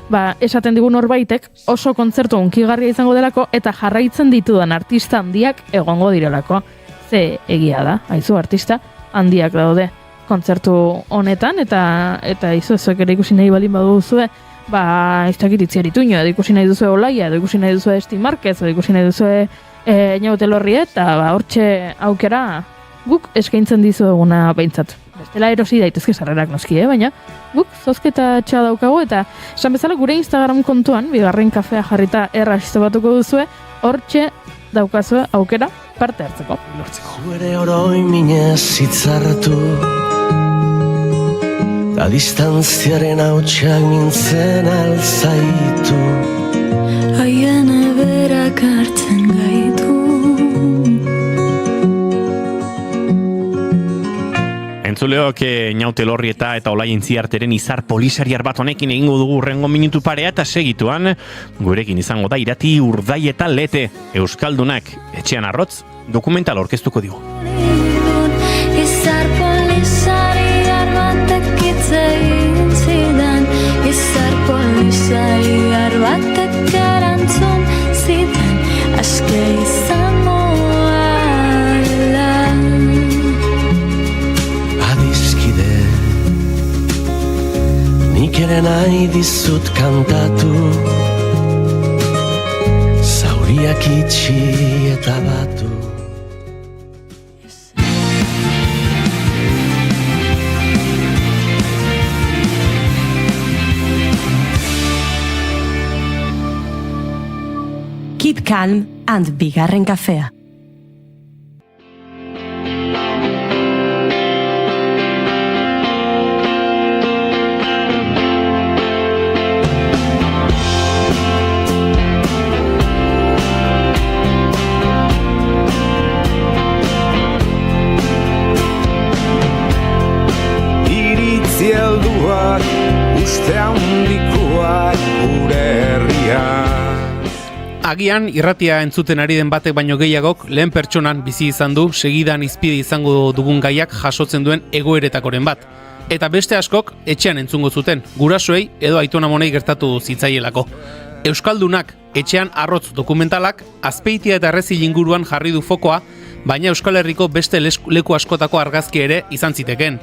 Ba, esaten digun horbaitek oso kontzertu hunkigarria izango delako eta jarraitzen ditudan artista handiak egongo direlako. Ze egia da, haizu artista handiak daude kontzertu honetan eta izuezuek ere ikusi nahi balin baduzue, ba, ez dakit Itziar Ituño, edo ikusi nahi duzue Olaia, edo ikusi nahi duzue Esti Marquez, edo ikusi nahi duzue Eñaute Elorrieta, eta ba, hortxe aukera guk eskaintzen dizueguna behintzat. Bestela erosi daitezke sarrerak noski, baina guk zozketa txea daukagu eta esan bezala gure Instagram kontuan, bigarren kafea jarrita errazte batuko duzue, hortxe daukazue aukera parte hartzeko. Zuere oroi minez hitzartu, da distantziaren hautsak mintzen alzaitu, haien eberak hartzen gaitu. Entzuleok Eñaute Elorrieta eta Olaia Intziarteren izar polisariar bat honekin egingo dugu urrengo minutu parea eta segituan gurekin izango da Irati Urdai eta Lete Euskaldunak etxean arrotz dokumental orkestuko digu. Izar polisariar batek itzein zidan, izar polisariar batek erantzun zidan, aske izango nik ere nahi dizut kantatu, zauriak itxi eta batu. Keep calm and bigarren kafea. Agian irratia entzuten ari den batek baino gehiagok lehen pertsonan bizi izan du segidan izpide izango dugun gaiak jasotzen duen egoeretakoren bat. Eta beste askok etxean entzungo zuten, gurasoei edo aitonamonei gertatu zitzaielako. Euskaldunak etxean arrotz dokumentalak Azpeitia eta Errezil inguruan jarri du fokoa, baina Euskal Herriko beste leku askotako argazki ere izan ziteken.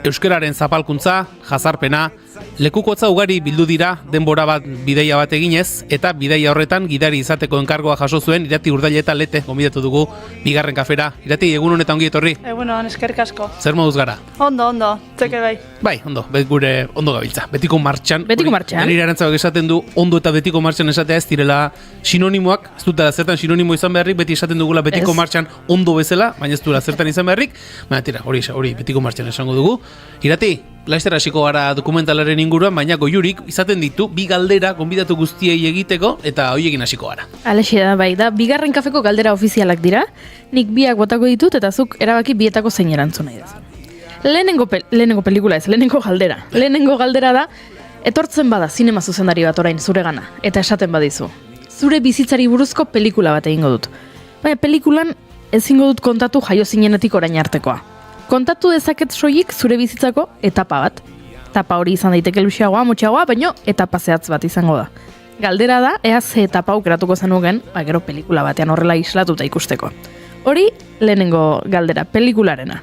Euskararen zapalkuntza, jazarpena, Lekukotza ugari bildu dira denbora bat bidaia bat eginez, eta bidaia horretan gidari izateko enkargoa jaso zuen Irati Urdaile eta Lete gonbidatu dugu bigarren kafera. Irati, egun honetan ongi etorri. Egunon, eskerrik asko. Zer moduz gara? Ondo, zeke bai. Bai, ondo, gure ondo gabiltza. Betiko martxan. Betiko martxan. Nire arantzak esaten du ondo eta betiko martxan esatea ez direla sinonimoak, ez dutela zertan sinonimo izan beharrik, beti esaten dugula betiko martxan ondo bezala, baina ez dutela zertan izan beharrik. Baina tira, hori betiko martxan esango dugu. Irati, laster hasiko gara dokumentalaren inguruan, baina goiurik izaten ditu bi galdera gonbidatu guztiei egiteko eta hoiekin hasiko gara. Alexe da, bai, da bigarren kafeko galdera ofizialak dira, nik biak botako ditut eta zuk erabaki bietako zein erantzun nahi duzu. Lehenengo pelikula ez, lehenengo galdera. Lehenengo galdera da, etortzen bada zinema zuzendari bat orain zuregana, eta esaten badizu. Zure bizitzari buruzko pelikula bat egingo dut. Baina pelikulan ezingo dut kontatu jaio zinenetik orain artekoa. Kontatu dezaket soilik zure bizitzako etapa bat. Etapa hori izan daiteke luzeagoa, motxagoa, baino etapa zehatz bat izango da. Galdera da, ea ze etapa aukeratuko zenuken, gero pelikula batean horrela islatuta ikusteko. Hori lehenengo galdera, pelikularena.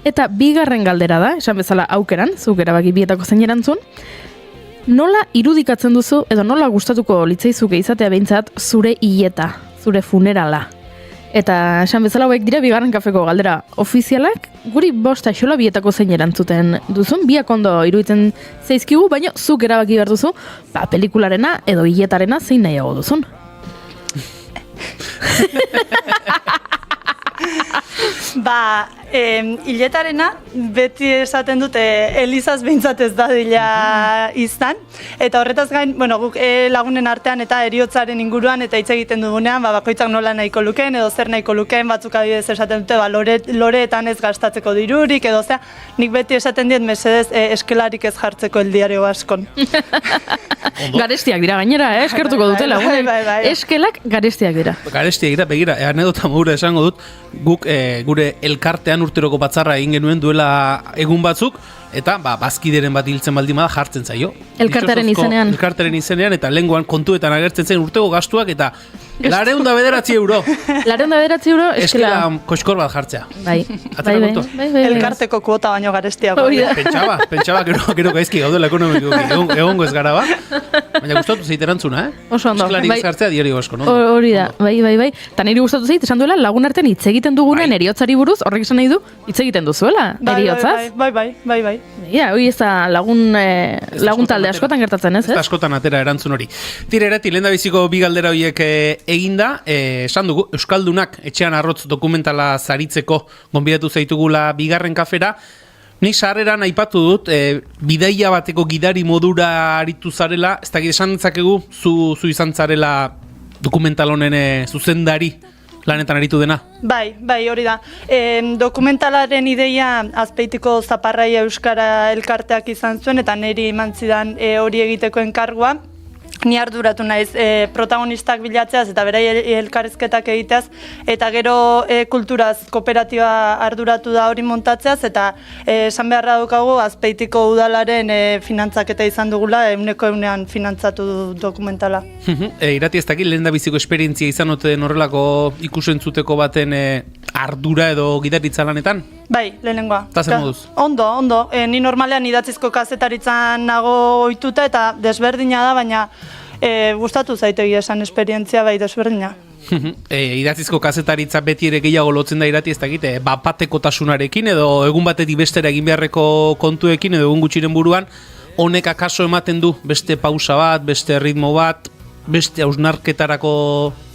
Eta bigarren galdera da, esan bezala aukeran, zuk erabaki bietako zein erantzun, nola irudikatzen duzu, edo nola gustatuko litzaizuke izatea behintzat zure hileta, zure funerala. Eta esan bezala hauek dira bigarren kafeko galdera ofizialak, guri bosta xola bietako zein erantzuten duzun, biak ondo iruditzen zaizkigu, baina zuk erabaki behar duzu, pelikularena edo hiletarena zein nahiago duzun. Hiletarena beti esaten dute Elizaz behintzat ez dadila izan, eta horretaz gain, guk lagunen artean eta eriotzaren inguruan eta hitz egiten dugunean, bakoitzak nola nahiko lukeen edo zer nahiko lukeen, batzuk adibidez esaten dute, loreetan ez gastatzeko dirurik edo nik beti esaten diet mesedez eskelarik ez jartzeko eldiario askon. Garestiak dira gainera, eskertuko dute lagunek. Eskelak garestiak dira. Garestiak dira, begira, anedota modura esango dut, guk gure elkartean urteroko batzarra egin genuen duela egun batzuk, eta bazkideren bat hiltzen baldin bada jartzen zaio. Elkartearen izenean. Elkartearen izenean, eta lehengoan kontuetan agertzen zen urtego gastuak, eta 409 euro. 409 euro eskela koskor bat jartzea. Bai. Elkarteko kuota baino garestiago. Pentsaba, gero gaizki gaudela ekonomikoki, egongo ez gara ba. Baina gustatu zait erantzuna, Oso ondo. Eskelari ez jartzea diario asko, no? Hori da, bai. Eta niri gustatu zait, esan duela lagun artean hitz egiten dugunen eriotzari buruz, horrek esan nahi du, hitz egiten duzuela, eriotzaz. Bai. Ja, hori ez da lagun talde askotan gertatzen, ez? Askotan atera erantzun hori. Tira erati, lehendabiziko bi galdera horiek eginda, esan dugu, Euskaldunak etxean arrotz dokumentala zaritzeko gonbidatu zaitugula bigarren kafera. Nik sarreran aipatu dut, bidaia bateko gidari modura aritu zarela, ez dakit esan ditzakegu, zu izan zarela dokumental honen zuzendari lanetan aritu dena? Bai, hori da. Dokumentalaren ideia Azpeitiko Zaparraia Euskara elkarteak izan zuen, eta niri eman zidan hori egiteko enkargua. Ni arduratu naiz protagonistak bilatzeaz eta berai elkarrizketak egiteaz, eta gero kulturaz kooperatiba arduratu da hori montatzeaz, eta esan beharra daukagu Azpeitiko udalaren finantzaketa izan dugula, 100% finantzatu dokumentala. Irati ez dakit, lehendabiziko esperientzia izan ote den horrelako ikusentzuteko baten ardura edo gidaritza lanetan? Bai, lehenengoa. Eta zer moduz? Ondo. Ni normalean idatzizko kazetaritzan nago ohituta eta desberdina da, baina gustatu zaitegi esan esperientzia bai desberdina. Idatzizko kazetaritza beti ere gehiago lotzen da Irati ez dakit, bapatekotasunarekin edo egun batetik bestera egin beharreko kontuekin edo egun gutxiren buruan, honek akaso ematen du beste pausa bat, beste ritmo bat, beste hausnarketarako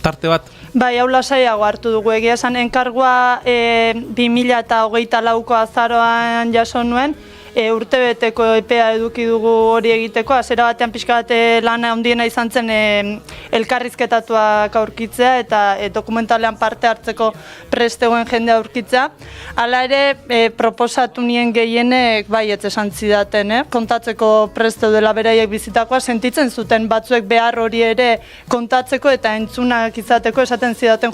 tarte bat? Bai, hau lasaiago hartu dugu, egia esan enkargua 2024ko azaroan jaso nuen, urtebeteko epea eduki dugu hori egiteko, hasiera batean pixka bat lana handiena izan zen elkarrizketatuak aurkitzea eta dokumentalean parte hartzeko prest egoen jendea aurkitzea. Hala ere, proposatu nien gehienek baietz esan zidaten, kontatzeko prest dela beraiek bizitakoa, sentitzen zuten batzuek behar hori ere kontatzeko eta entzunak izateko, esaten zidaten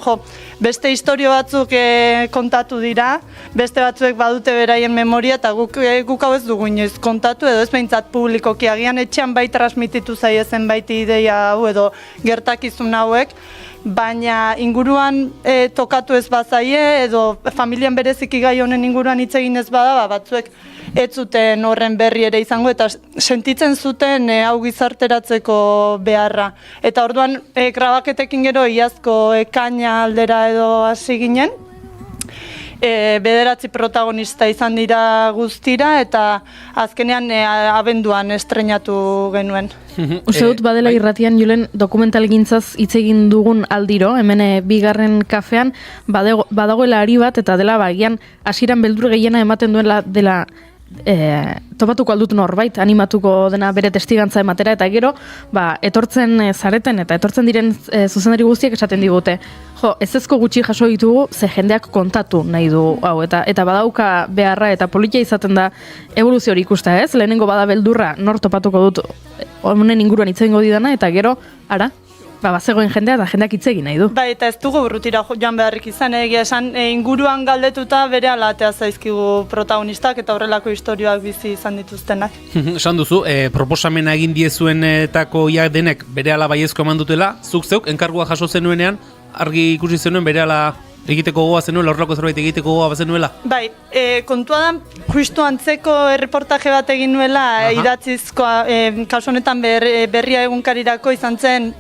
beste istorio batzuk kontatu dira, beste batzuek badute beraien memoria eta guk hau ez dugu inoiz kontatu, edo ez behintzat publikoki, agian etxean bai transmititu zaie zenbait ideia hau edo gertakizun hauek, baina inguruan tokatu ez bazaie, edo familian bereziki gai honen inguruan hitz egin ez bada, batzuek ez zuten horren berri ere izango, eta sentitzen zuten hau gizarteratzeko beharra. Eta orduan grabaketekin gero iazko ekaina aldera edo hasi ginen, 9 protagonista izan dira guztira, eta azkenean abenduan estreinatu genuen. Uste dut badela irratian Julen dokumental gintzaz hitz egin dugun aldiro, hemen bigarren kafean badagoela ari bat, eta dela bagian hasieran beldur gehiena ematen duela dela topatuko aldut norbait, animatuko dena bere testigantza ematera, eta gero etortzen zareten eta etortzen diren zuzendari guztiek esaten digute. Ezezko gutxi jaso ditugu, ze jendeak kontatu nahi du hau, eta badauka beharra eta politia izaten da evoluzio hori ikusta, ez? Lehenengo bada beldurra nor topatuko dut honen inguruan hitz egingo didana, eta gero, ara, bazegoen jendea eta jendeak hitz egin nahi du. Bai, eta ez dugu urrutira joan beharrik izan, egia esan inguruan galdetuta bere alatea zaizkigu protagonistak eta horrelako istorioak bizi izan dituztenak. Esan duzu, proposamena egin diezuenetako denek bere ala baiezko eman dutela, zuk zeuk, enkargua jaso zenuenean, argi ikusi zenuen bere ala egiteko gogoa zenuela, horrelako zerbait egiteko gogoa bazenuela? Bai, kontua da, justu antzeko erreportaje bat egin nuela, idatzizkoa, kasu honetan berria egunkarirako izan zen,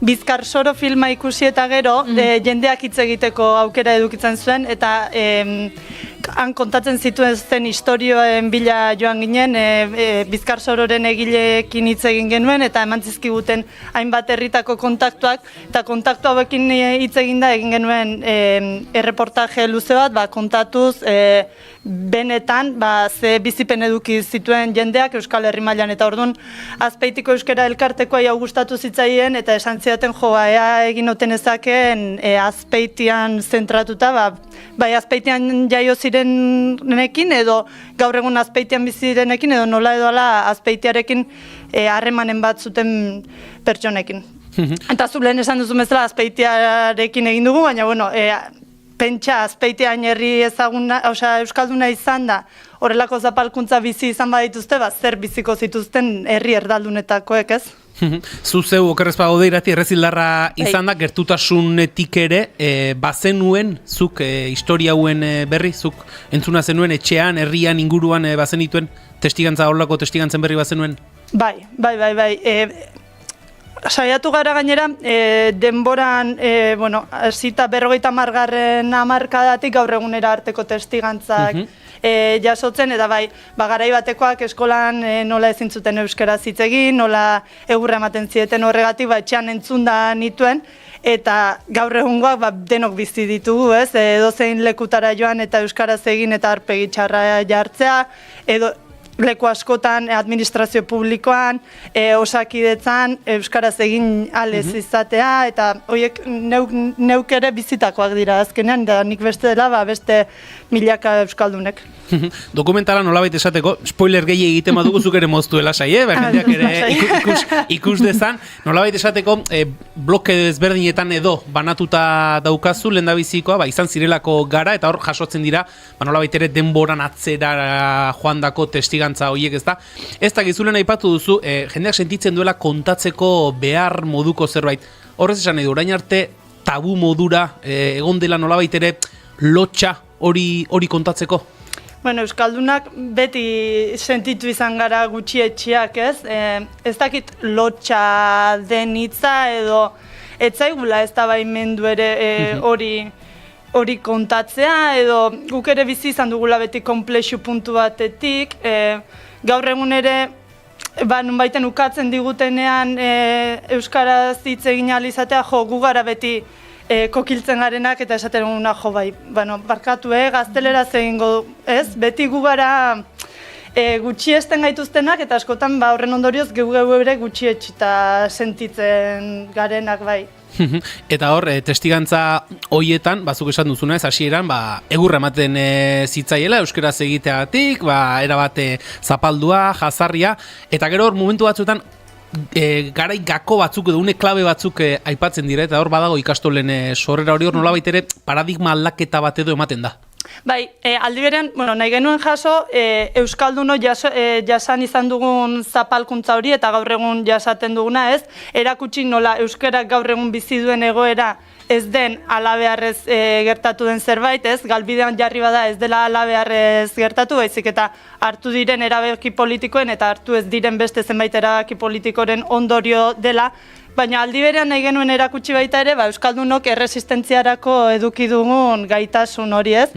Bizkar Soro filma ikusi eta gero jendeak hitz egiteko aukera edukitzen zuen, eta han kontatzen zituen zen istorioen bila joan ginen, Bizkar Sororen egileekin hitz egin genuen, eta eman zizkiguten hainbat herritako kontaktuak, eta kontaktu hauekin hitz eginda egin genuen erreportaje luze bat, kontatuz benetan ze bizipen eduki zituen jendeak Euskal Herri mailan, eta orduan Azpeitiko Euskara Elkartekoa hau gustatu zitzaien, eta esan zidaten ea egin oten ezakeen Azpeitian zentratuta, bai Azpeitian jaio zirenekin, edo gaur egun Azpeitian bizirenekin, edo nola edo ala Azpeitiarekin harremanen bat zuten pertsonekin. Eta zu lehen esan duzu bezala Azpeitiarekin egin dugu, baina bueno, pentsa Azpeitian herri ezaguna, euskalduna izan da, horrelako zapalkuntza bizi izan badituzte, zer biziko zituzten herri erdaldunetakoek, ez? Zu zeu okerrez bagaude irati errezildarra izan da, gertutasunetik ere, bazenuen, zuk historia hauen berri, zuk entzuna zenuen etxean, herrian, inguruan bazenituen, testigantza horrelako testigantzen berri bazenuen? Bai. Saiatu gara gainera, denboran, zita 50. hamarkadatik gaur egunera arteko testigantzak jasotzen, eta bai, garai batekoak eskolan nola ezin zuten euskaraz hitz egin, nola egurra ematen zieten horregatik, etxean entzunda nituen, eta gaur egungoak denok bizi ditugu, ez? Edozein lekutara joan eta euskaraz egin eta aurpegi txarra jartzea, edo leku askotan, administrazio publikoan, osakidetzan, euskaraz egin alez izatea, eta horiek neuk ere bizitakoak dira azkenean, da nik beste dela, beste milaka euskaldunek. Dokumentala nolabait esateko, spoiler gehi egiten badugu zuk ere moztu elasai, jendeak ere ikus dezan, nolabait esateko bloke ezberdinetan edo banatuta daukazu lehendabizikoa, izan zirelako gara, eta hor jasotzen dira, nolabait ere denboran atzera joandako testigantza horiek, ez da. Ez da gizulen aipatu duzu, jendeak sentitzen duela kontatzeko behar moduko zerbait. Horrez esan edo, orain arte tabu modura egon dela nolabait ere lotxa hori kontatzeko? Bueno, euskaldunak beti sentitu izan gara gutxietxiak, ez? Ez dakit lotxa den hitza edo etzaigula ez da baimendu ere hori kontatzea, edo guk ere bizi izan dugula beti konplexu puntu batetik, gaur egun ere nunbaiten ukatzen digutenean euskaraz hitz egin ahal izatea, gu gara beti kokiltzen garenak, eta esaten duguna barkatu, gazteleraz egingo, ez? Beti gu gara gutxiesten gaituztenak, eta askotan horren ondorioz geu ere gutxietxita sentitzen garenak, bai. Eta hor, testigantza hoietan, bazuk esan duzuna ez, hasieran, egurra ematen zitzaiela, euskaraz egiteagatik, erabate zapaldua, jazarria, eta gero hor, momentu batzuetan, garai gako batzuk edo une klabe batzuk aipatzen dira, eta hor badago ikastolen sorrera hori hor nolabait ere paradigma aldaketa bat edo ematen da. Bai, aldi berean, nahi genuen jaso, Euskalduno jasan izan dugun zapalkuntza hori eta gaur egun jasaten duguna ez, erakutsi nola euskarak gaur egun bizi duen egoera ez den alabeharrez gertatu den zerbait, ez, galbidean jarri bada ez dela alabeharrez gertatu, baizik eta hartu diren erabaki politikoen eta hartu ez diren beste zenbait erabaki politikoren ondorio dela, baina aldi berean nahi genuen erakutsi baita ere, Euskaldunok erresistentziarako eduki dugun gaitasun hori ez.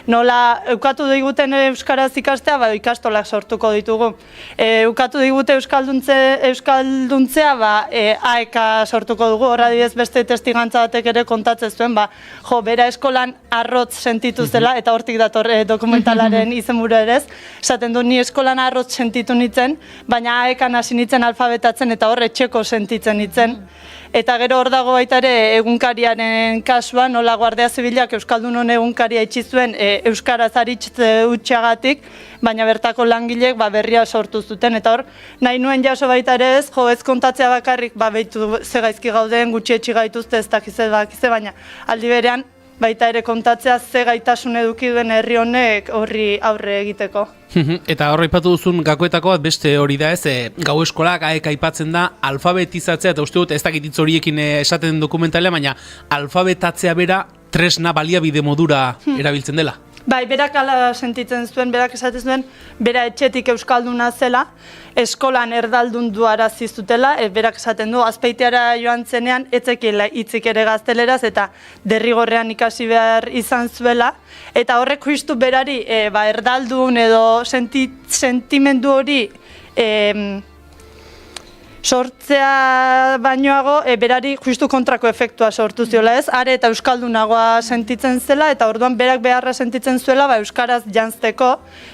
Nola, eukatu diguten euskaraz ikastea, ikastolak sortuko ditugu. Eukatu digute euskalduntzea, AEK sortuko dugu. Horra didez beste testigantza batek ere kontatzen zuen, bera eskolan arrotz sentitu zela, eta hortik dator dokumentalaren izenburu ere ez. Esaten du, ni eskolan arrotz sentitu nintzen, baina AEK-an hasi nintzen alfabetatzen eta hor etxeko sentitzen nintzen. Eta gero hor dago baita ere egunkariaren kasua, nola Guardia Zibilak Euskaldunon egunkaria itxi zuen euskaraz aritze utxagatik, baina bertako langileek berria sortu zuten. Eta hor, nahi nuen jaso baita ere ez, ez kontatzea bakarrik, behitu ze gaizki gauden, gutxietxi gaituzte ez dakize baina aldi berean, baita ere kontatzea ze gaitasun eduki duen herri honek horri aurre egiteko. Eta horra ipatu duzun gakoetako bat beste hori da ez, gau eskolak AEK aipatzen da alfabetizatzea, eta uste dut ez dakit hitz horiekin esaten den dokumentalea, baina alfabetatzea bera tresna baliabide modura erabiltzen dela. Bai, berak ala sentitzen zuen, berak esaten zuen, bera etxetik euskalduna zela, eskolan erdaldun duarazi zutela, berak esaten du, Azpeitiara joan zenean, etzekila hitzik ere gazteleraz, eta derrigorrean ikasi behar izan zuela, eta horrek justu berari, erdaldun edo sentimendu hori, sortzea bainoago, berari justu kontrako efektua sortu ziola ez, are eta euskaldunagoa sentitzen zela, eta orduan berak beharra sentitzen zuela euskaraz janzteko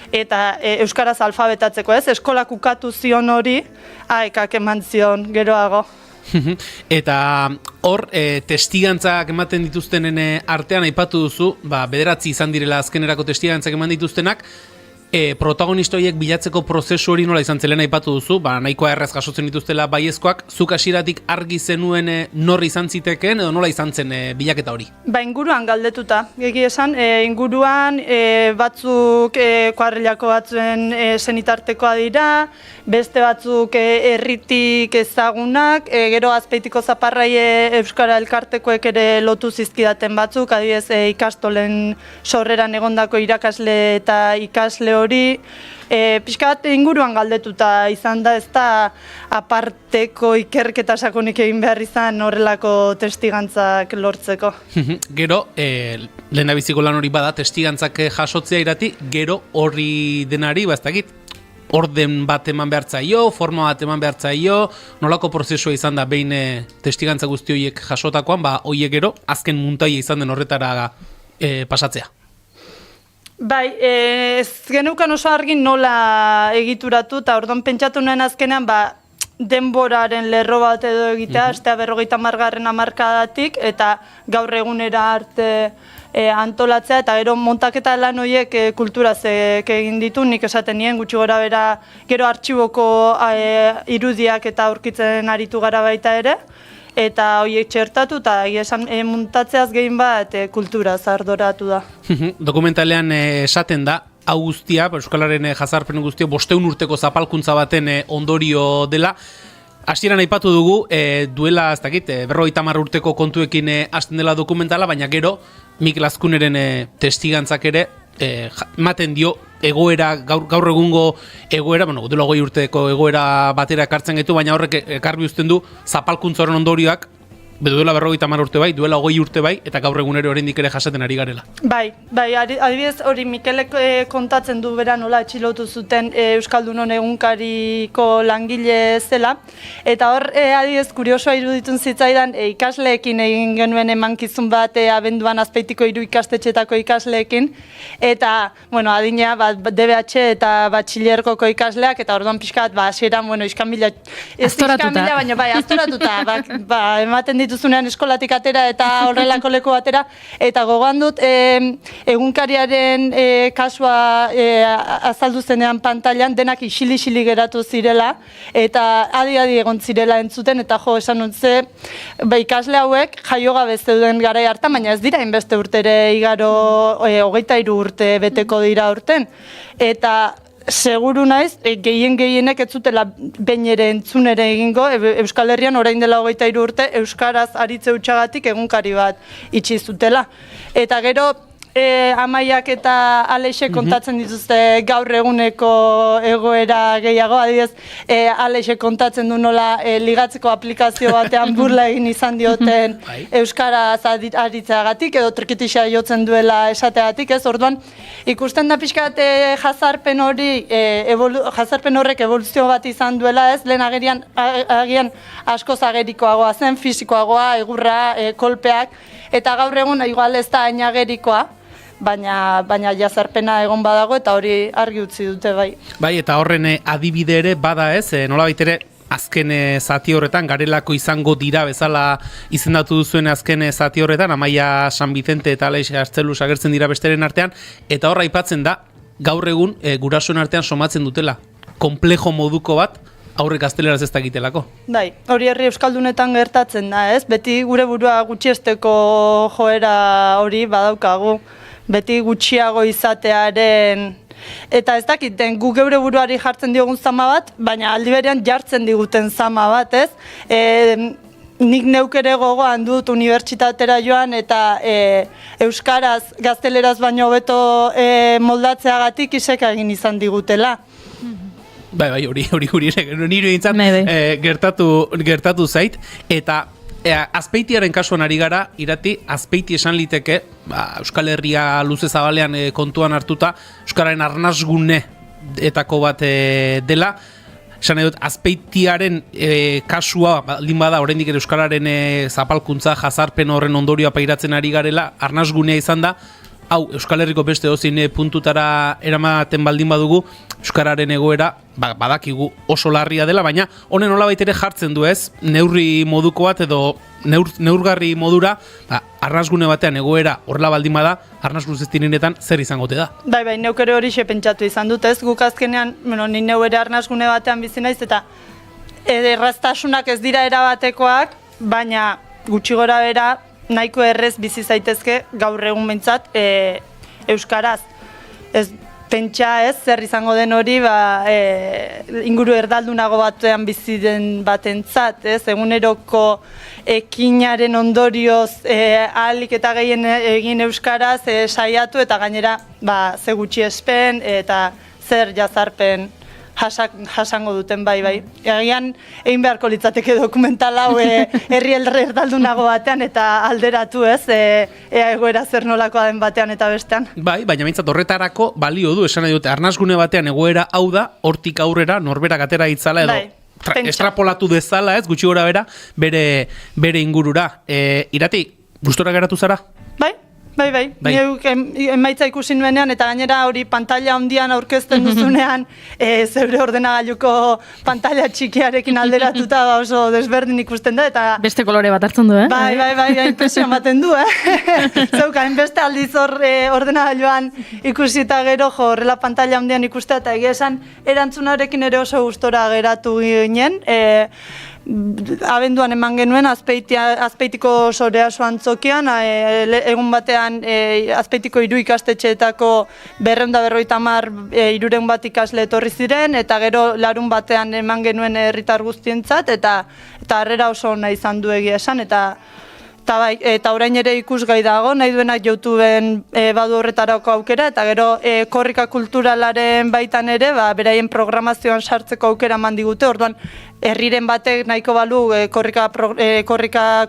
eta euskaraz alfabetatzeko ez, eskolak ukatu zion hori, AEK-ak eman zion geroago. Eta hor, testigantzak ematen dituztenen artean aipatu duzu, 9 izan direla azkenerako testigantzak eman dituztenak, protagonista horiek bilatzeko prozesu hori nola izan zelen aipatu duzu, nahikoa erraz jasotzen dituztela baiezkoak, zuk hasieratik argi zenuen nor izan zitekeen edo nola izan zen bilaketa hori? Inguruan galdetuta, egi esan, inguruan batzuk kuadrilako batzuen senitartekoa dira, beste batzuk herritik ezagunak, gero Azpeitiko zaparrai Euskara Elkartekoek ere lotu zizkidaten batzuk, adibidez ikastolen sorreran egondako irakasle eta ikasle hori, pixka bat inguruan galdetuta izan da, ez da aparteko ikerketa sakonik egin behar izan horrelako testigantzak lortzeko. Gero, lehendabiziko lan hori bada, testigantzak jasotzea irati, gero horri denari, ez dakit, orden bat eman behar zaio, forma bat eman behar zaio, nolako prozesua izan da behin testigantza guzti horiek jasotakoan, horiek gero, azken muntaia izan den horretara pasatzea. Bai, ez genukan oso argi nola egituratu, eta orduan pentsatu nuen azkenean, denboraren lerro bat edo egitea, astea 50. hamarkadatik, eta gaur egunera arte antolatzea, eta gero montaketa lan horiek kulturazek egin ditu, nik esaten nien, gutxi gora bera, gero artxiboko irudiak eta aurkitzen aritu gara baita ere, eta horiek txertatu, eta montatzeaz gehin bat kulturaz ardoratu da. Dokumentalean esaten da, hau guztia, Euskalaren jazarpen guztia, 500 urteko zapalkuntza baten ondorio dela. Hasieran aipatu dugu, duela, ez dakit, 50 urteko kontuekin hasten dela dokumentala, baina gero, Mikel Azkuneren testigantzak ere, ematen dio egoera, gaur egungo egoera, duela 20 urteko egoera batera ekartzen gaitu, baina horrek ekarbi uzten du zapalkuntza horren ondorioak, duela 50 urte bai, duela 20 urte bai, eta gaur egunero oraindik ere jasaten ari garela. Bai, adibidez hori Mikelek kontatzen du bera nola atxilotu zuten Euskaldunon egunkariko langile zela, eta hor adibidez kuriosoa iruditun zitzaidan ikasleekin egin genuen emankizun bat abenduan Azpeitiko 3 ikastetxetako ikasleekin, eta adinea DBH eta batxilergoko ikasleak, eta orduan pixkat hasieran iskanbila, ez iskanbila, baina astoratuta, ematen dituzten dituzunean eskolatik atera eta horrelako leku batera, eta gogoan dut egunkariaren kasua azaldu zenean pantailan denak isili geratu zirela, eta adi egon zirela entzuten, eta esan nuntze, ikasle hauek jaio gabe zeuden garai hartan, baina ez dira inbeste urtere igaro 23 urte beteko dira urten, eta seguru naiz, gehienek ez zutela behin ere entzun ere egingo, Euskal Herrian orain dela 23 urte, Euskaraz aritze utxagatik egunkari bat itxi zutela. Eta gero, Amaiak eta Alexek kontatzen dituzte gaur eguneko egoera gehiago, adibidez, Alexek kontatzen du nola ligatzeko aplikazio batean burla egin izan dioten Euskaraz aritzeagatik, edo trikitixa jotzen duela esateagatik, ez? Orduan, ikusten da pixkat jazarpen horrek evoluzio bat izan duela, ez? Lehen agian askoz agerikoagoa zen, fisikoagoa, egurra, kolpeak, eta gaur egun igual ez da hain agerikoa, baina jazarpena egon badago eta hori argi utzi dute bai. Bai, eta horren adibide ere bada ez, nolabait ere azken zati horretan, garelako izango dira bezala izendatu duzuen azken zati horretan, Amaia San Vicente eta Alex Artzelus agertzen dira besteren artean, eta horra aipatzen da, gaur egun gurasoen artean somatzen dutela, komplejo moduko bat, aurre gazteleraz ez dakitelako. Bai, hori herri euskaldunetan gertatzen da, ez? Beti gure burua gutxiesteko joera hori badaukagu. Beti gutxiago izatearen, eta ez dakiten gu geure buruari jartzen diogun zama bat, baina aldi berean jartzen diguten zama bat, ez? Nik neuk ere gogoan dut unibertsitatera joan eta euskaraz, gazteleraz baino hobeto moldatzeagatik iseka egin izan digutela. Bai, hori nire dintzat gertatu zait, eta Azpeitiaren kasuan ari gara, Irati, Azpeiti esan liteke, Euskal Herria luze zabalean kontuan hartuta, Euskararen arnasgune etako bat dela. Esan edut, Azpeitiaren kasua, baldin bada, oraindik ere Euskararen zapalkuntza, jazarpen horren ondorioa pairatzen ari garela, arnasgunea izan da, hau, Euskal Herriko beste dozin puntutara eramaten baldin badugu, Euskararen egoera badakigu oso larria dela, baina honen nolabait ere jartzen du ez, neurri moduko bat edo neurgarri modura, arnasgune batean egoera horrela baldin bada, arnasgune zestinetan zer izangote da. Bai, neuk ere hori pentsatu izan dut ez, guk azkenean, ni neu ere arnasgune batean bizi naiz, eta erraztasunak ez dira erabatekoak, baina gutxi gora bera, nahiko errez bizi zaitezke gaur egun behintzat euskaraz. Ez pentsa ez, zer izango den hori inguru erdaldunago batean bizi den batentzat, ez? Eguneroko ekinaren ondorioz ahalik eta gehien egin euskaraz saiatu eta gainera ze gutxiespen eta zer jazarpen jasango duten bai. Egian egin beharko litzateke dokumental hau herri erdaldunago batean eta alderatu ez, egoera zer nolakoa den batean eta bestean. Bai, baina behintzat horretarako balio du, esan nahi dute, arnasgune batean egoera hau da, hortik aurrera norberak atera ditzala edo estrapolatu dezala ez, gutxi gora bera, bere ingurura. Irati, gustora geratu zara? Bai. Emaitza ikusi nuenean eta gainera hori pantalla handian aurkezten duzunean zeure ordenagailuko pantalla txikiarekin alderatuta oso desberdin ikusten da eta beste kolore bat hartzen du, Bai, impresio ematen du, Zeuka, beste aldiz ordenagailuan ikusi eta gero horrela pantalla handian ikustea eta egia esan erantzunarekin ere oso gustora geratu ginen. Abenduan eman genuen Azpeitiko Soreaso antzokian, egun batean Azpeitiko 3 ikastetxeetako 250 300 bat ikasle etorri ziren, eta gero larun batean eman genuen herritar guztientzat, eta harrera oso ona izan du egia esan, eta orain ere ikusgai dago, nahi duenak YouTubeen badu horretarako aukera, eta gero korrika kulturalaren baitan ere, beraien programazioan sartzeko aukera eman digute, orduan herriren batek nahiko balu korrika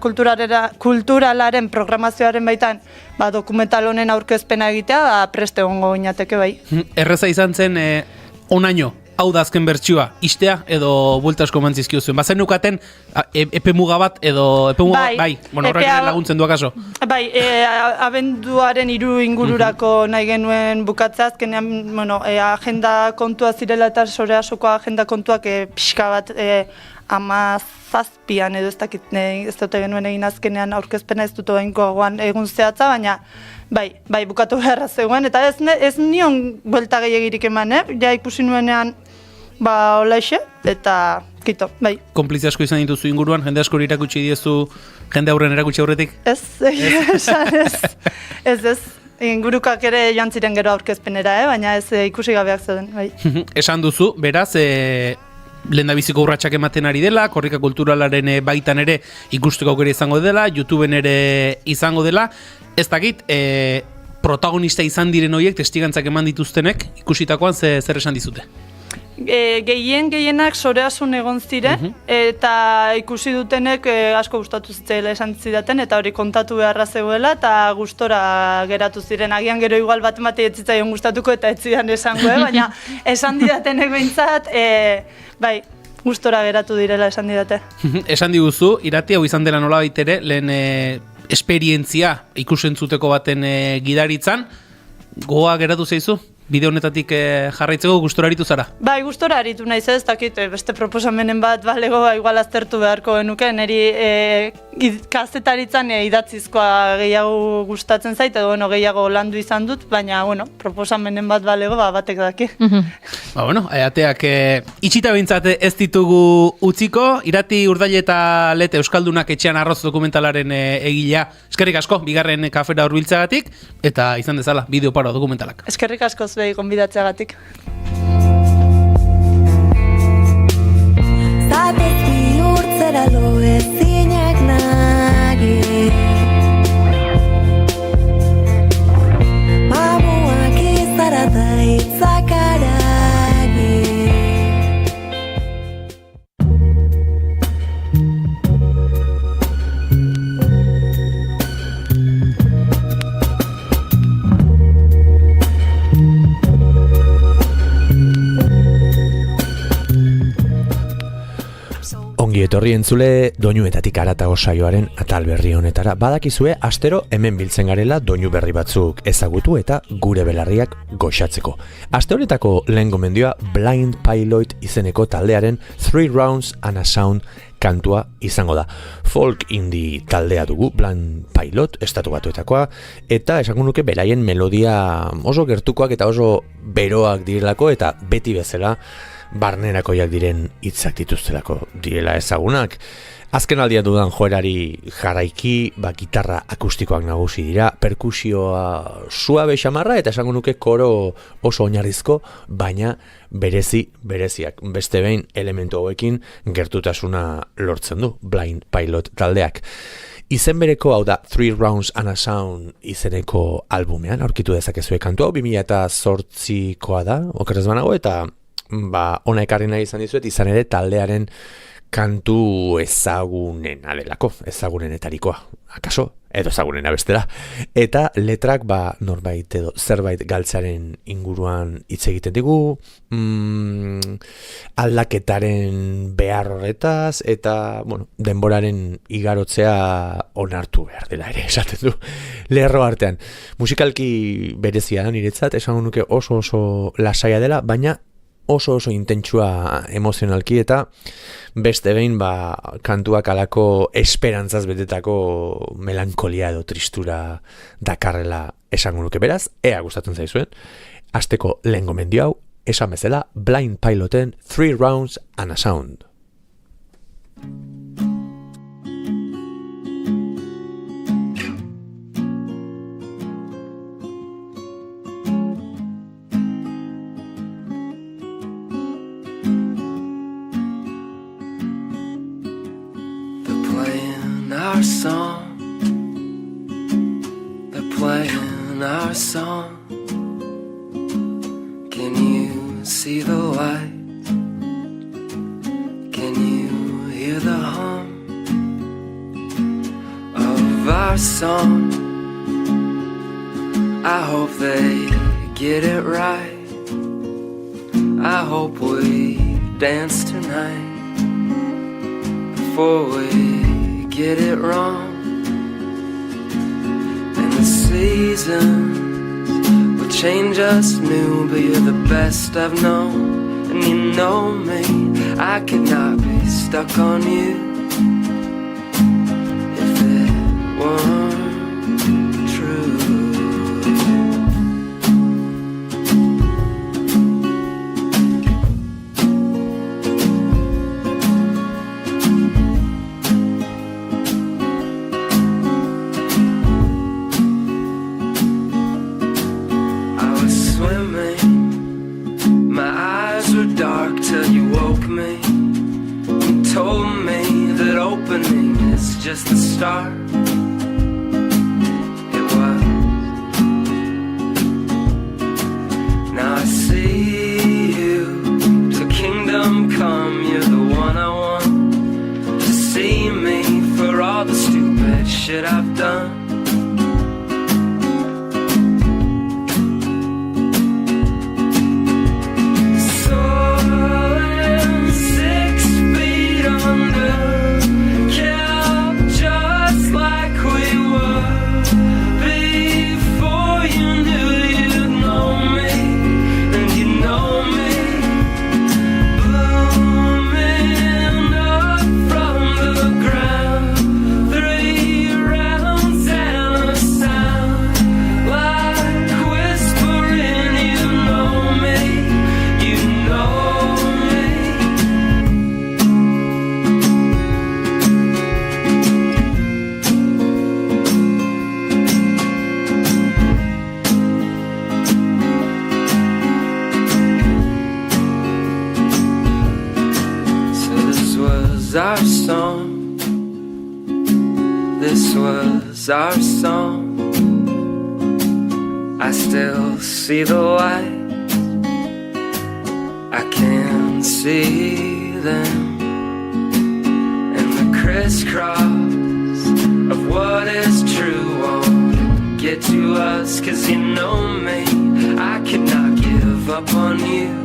kulturalaren programazioaren baitan dokumental honen aurkezpena egitea, preste egongo ginateke bai. Erreza izan zen onaino, hau da azken bertsioa, istea edo buelta asko mantzizkio zuen. Bazen nukaten epe muga bat edo epe muga bai, horrek laguntzen du akaso. Bai, abenduaren 3 ingururako nahi genuen bukatzea, azkenean agenda kontua zirela eta Soreasoko agenda kontuak pixka bat 17an edo ez dakit, ez dute genuen egin azkenean aurkezpena ez dut oainkoagoan egun zehatza, baina bai, bukatu beharra zegoen, eta ez nion buelta gehiagirik eman, ja ikusi nuenean, holaixe, eta kito, bai. Konplizia asko izan dituzu inguruan, jende asko irakutsi diezu, jende aurren erakutsi aurretik? Ez. Ingurukak ere joan ziren gero aurkezpenera, baina ez ikusi gabeak zeuden, bai. Esan duzu, beraz, lehendabiziko urratsak ematen ari dela, korrika kulturalaren baitan ere ikusteko aukera izango dela, YouTubeen ere izango dela, ez dakit, protagonista izan diren horiek, testigantzak eman dituztenek, ikusitakoan zer esan dizute? Gehienak soreasun egon ziren, eta ikusi dutenek asko gustatu zitzaile esan zidaten, eta hori kontatu beharra zegoela, eta gustora geratu ziren. Agian gero igual bat ez zitzaion gustatuko eta ez zidan esango, baina esan didatenek behintzat, bai, gustora geratu direla esan didate. Esan diguzu, Irati, hau izan dela nolabait ere, lehen esperientzia ikusentzuteko baten gidaritzan, goa geratu zeizu? Bide honetatik jarraitzeko gustora aritu zara? Bai, gustora aritu naiz ez, dakit beste proposamenen bat balego igual aztertu beharko genuke, niri kazetaritzan idatzizkoa gehiago gustatzen zait, edo gehiago landu izan dut, baina proposamenen bat balego batek daki. Ateak itxita behintzat ez ditugu utziko, Irati Urdaile eta Lete Euskaldunak etxean arroz dokumentalaren egilea. Eskerrik asko, bigarren kafera hurbiltzeagatik, eta izan dezala, bideo paro dokumentalak. Eskerrik asko zuei gonbidatzeagatik. Zabez bihurtzera lo ezinak nagi, mamuak izara da itzakaragi. Ongi etorri entzule doinuetatik haratago saioaren atal berri honetara. Badakizue astero hemen biltzen garela doinu berri batzuk ezagutu eta gure belarriak goxatzeko. Aste honetako lehen gomendioa Blind Pilot izeneko taldearen 3 Rounds and a Sound kantua izango da. Folk indie taldea dugu, Blind Pilot, estatu batuetakoa, eta esango nuke beraien melodia oso gertukoak eta oso beroak direlako, eta beti bezala barnerakoiak diren hitzak dituztelako direla ezagunak. Azken aldia dudan joerari jarraiki, gitarra akustikoak nagusi dira, perkusioa suabe xamarra, eta esango nuke koro oso oinarrizko, baina bereziak. Beste behin elementu hauekin gertutasuna lortzen du Blind Pilot taldeak. Izen bereko, hau da, 3 Rounds and a Sound izeneko albumean, aurkitu dezakezue kantu hau, 2008koa da, okerrez banago, eta ona ekarri nahi izan dizuet, izan ere taldearen kantu ezagunenetarikoa, akaso, edo ezagunena bestela. Eta letrak norbait edo zerbait galtzearen inguruan hitz egiten digu, aldaketaren behar horretaz, eta denboraren igarotzea onartu behar dela ere, esaten du lerro artean. Musikalki berezia da niretzat, esango nuke oso lasaia dela, baina oso intentsua emozionalki, eta beste behin kantuak alako esperantzaz betetako melankolia edo tristura dakarrela esango nuke. Beraz, ea gustatzen zaizuen, asteko lehen gomendio hau, esan bezala Blind Piloten 3 Rounds and a Sound. Our song, they're playing our song. Can you see the light? Can you hear the hum of our song? I hope they get it right. I hope we dance tonight before we get it wrong. And the seasons will change us new, but you're the best I've known. And you know me, I could not be stuck on you. If it weren't true. I was swimming, my eyes were dark till you woke me. Told me that opening is just the start. It was. Now I see you. To kingdom come, you're the one I want. To see me for all the stupid shit I've done. Our song, this was our song. I still see the light, I can see them, and the crisscross of what is true won't get to us. 'Cause you know me, I could not give up on you.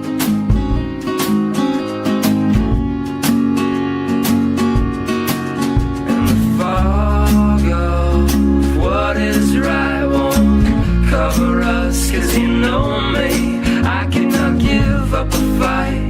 Fog of what is right won't cover us. 'Cause you know me, I cannot give up a fight.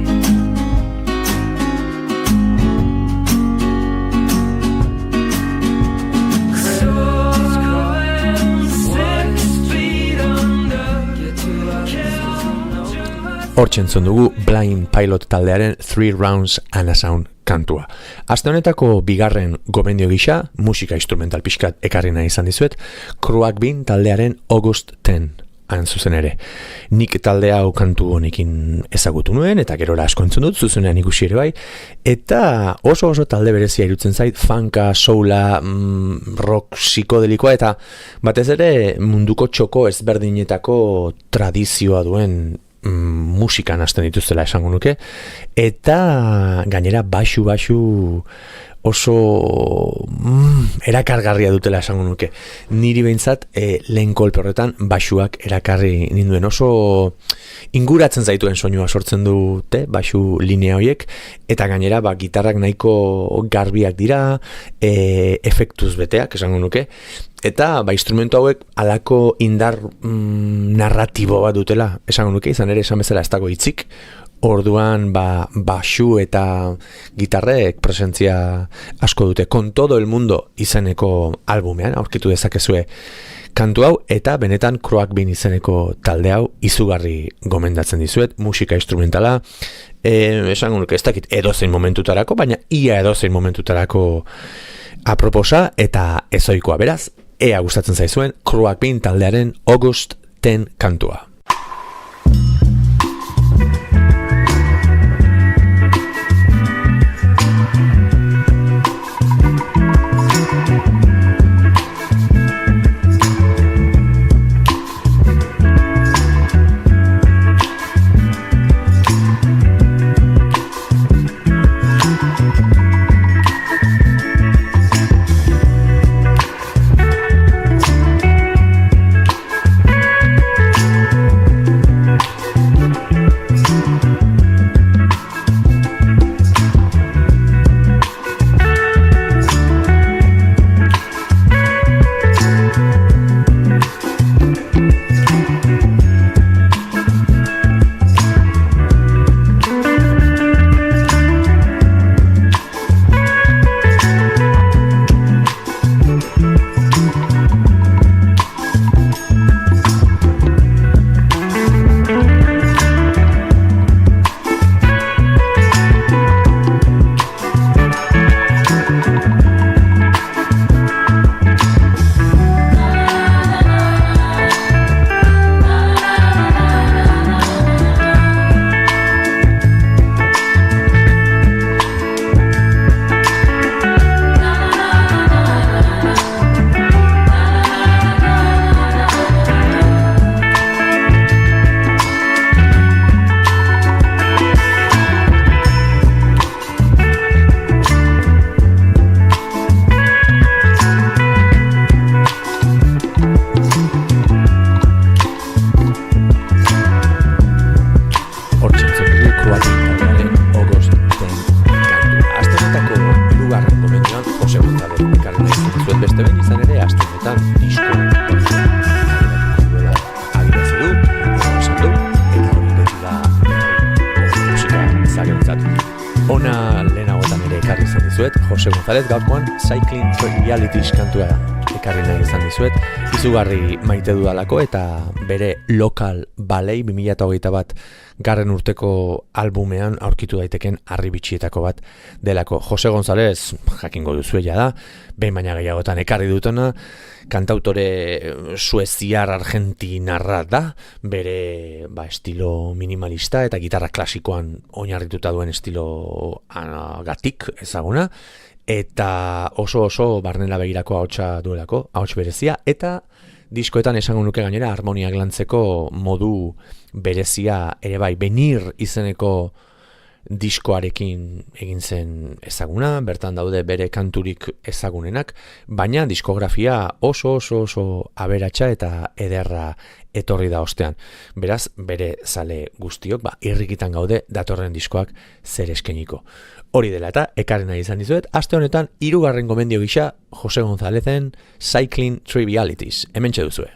Hortzen dugu Blind Pilot taldearen 3 Rounds and a Sound kantua. Aste honetako bigarren gomendio gisa, musika instrumental pixkat ekarri nahi izan dizuet, Croak Bean taldearen August 10 hain zuzen ere. Nik taldea hau kantu honekin ezagutu nuen, eta gerora asko entzun dut, zuzenean ikusi ere bai, eta oso talde berezia irutzen zait, funka, soula, rock psikodelikoa, eta batez ere munduko txoko ezberdinetako tradizioa duen musikan hasten dituztela esango nuke, eta gainera baxu oso erakargarria dutela esango nuke. Niri behintzat lehen kolpe horretan baxuak erakarri ninduen, oso inguratzen zaituen soinua sortzen dute baxu linea horiek, eta gainera gitarrak nahiko garbiak dira, efektuz beteak esango nuke, eta instrumentu hauek alako indar narratibo bat dutela esango nuke, izan ere esan bezala ez dago hitzik. Orduan baxu eta gitarrek presentzia asko dute. Con todo el mundo izeneko albumean aurkitu dezakezue kantu hau, eta benetan Croak Bean izeneko talde hau izugarri gomendatzen dizuet, musika instrumentala, esango nuke ez dakit edozein momentutarako, baina ia edozein momentutarako aproposa eta ezoikoa. Beraz, ea gustatzen zaizuen Croak Bean taldearen August 10 kantua. Ona lehenagotan ere ekarri izan dizuet, Jose González gaurkoan Cycling Trivialities kantua ekarri nahi izan dizuet, izugarri maite dudalako eta bere Local Ballet 2021 garren urteko albumean aurkitu daiteken harribitxietako bat delako. Jose González, jakingo duzuela da, behin baina gehiagotan ekarri dutena, kantautore sueziar argentinarra da, bere estilo minimalista eta gitarra klasikoan oinarrituta duen estilo gatik ezaguna, eta oso barnela begirako ahotsa duelako, ahots berezia, eta diskoetan esango nuke gainera harmoniak lantzeko modu berezia ere bai, Benir izeneko diskoarekin egin zen ezaguna, bertan daude bere kanturik ezagunenak, baina diskografia oso aberatsa eta ederra etorri da ostean. Beraz, bere zale guztiok, irrikitan gaude datorren diskoak zer eskeniko. Hori dela eta ekarrena izan dizuet, aste honetan 3. gomendio gisa Jose Gonzálezen Cycling Trivialities. Hementxe duzue.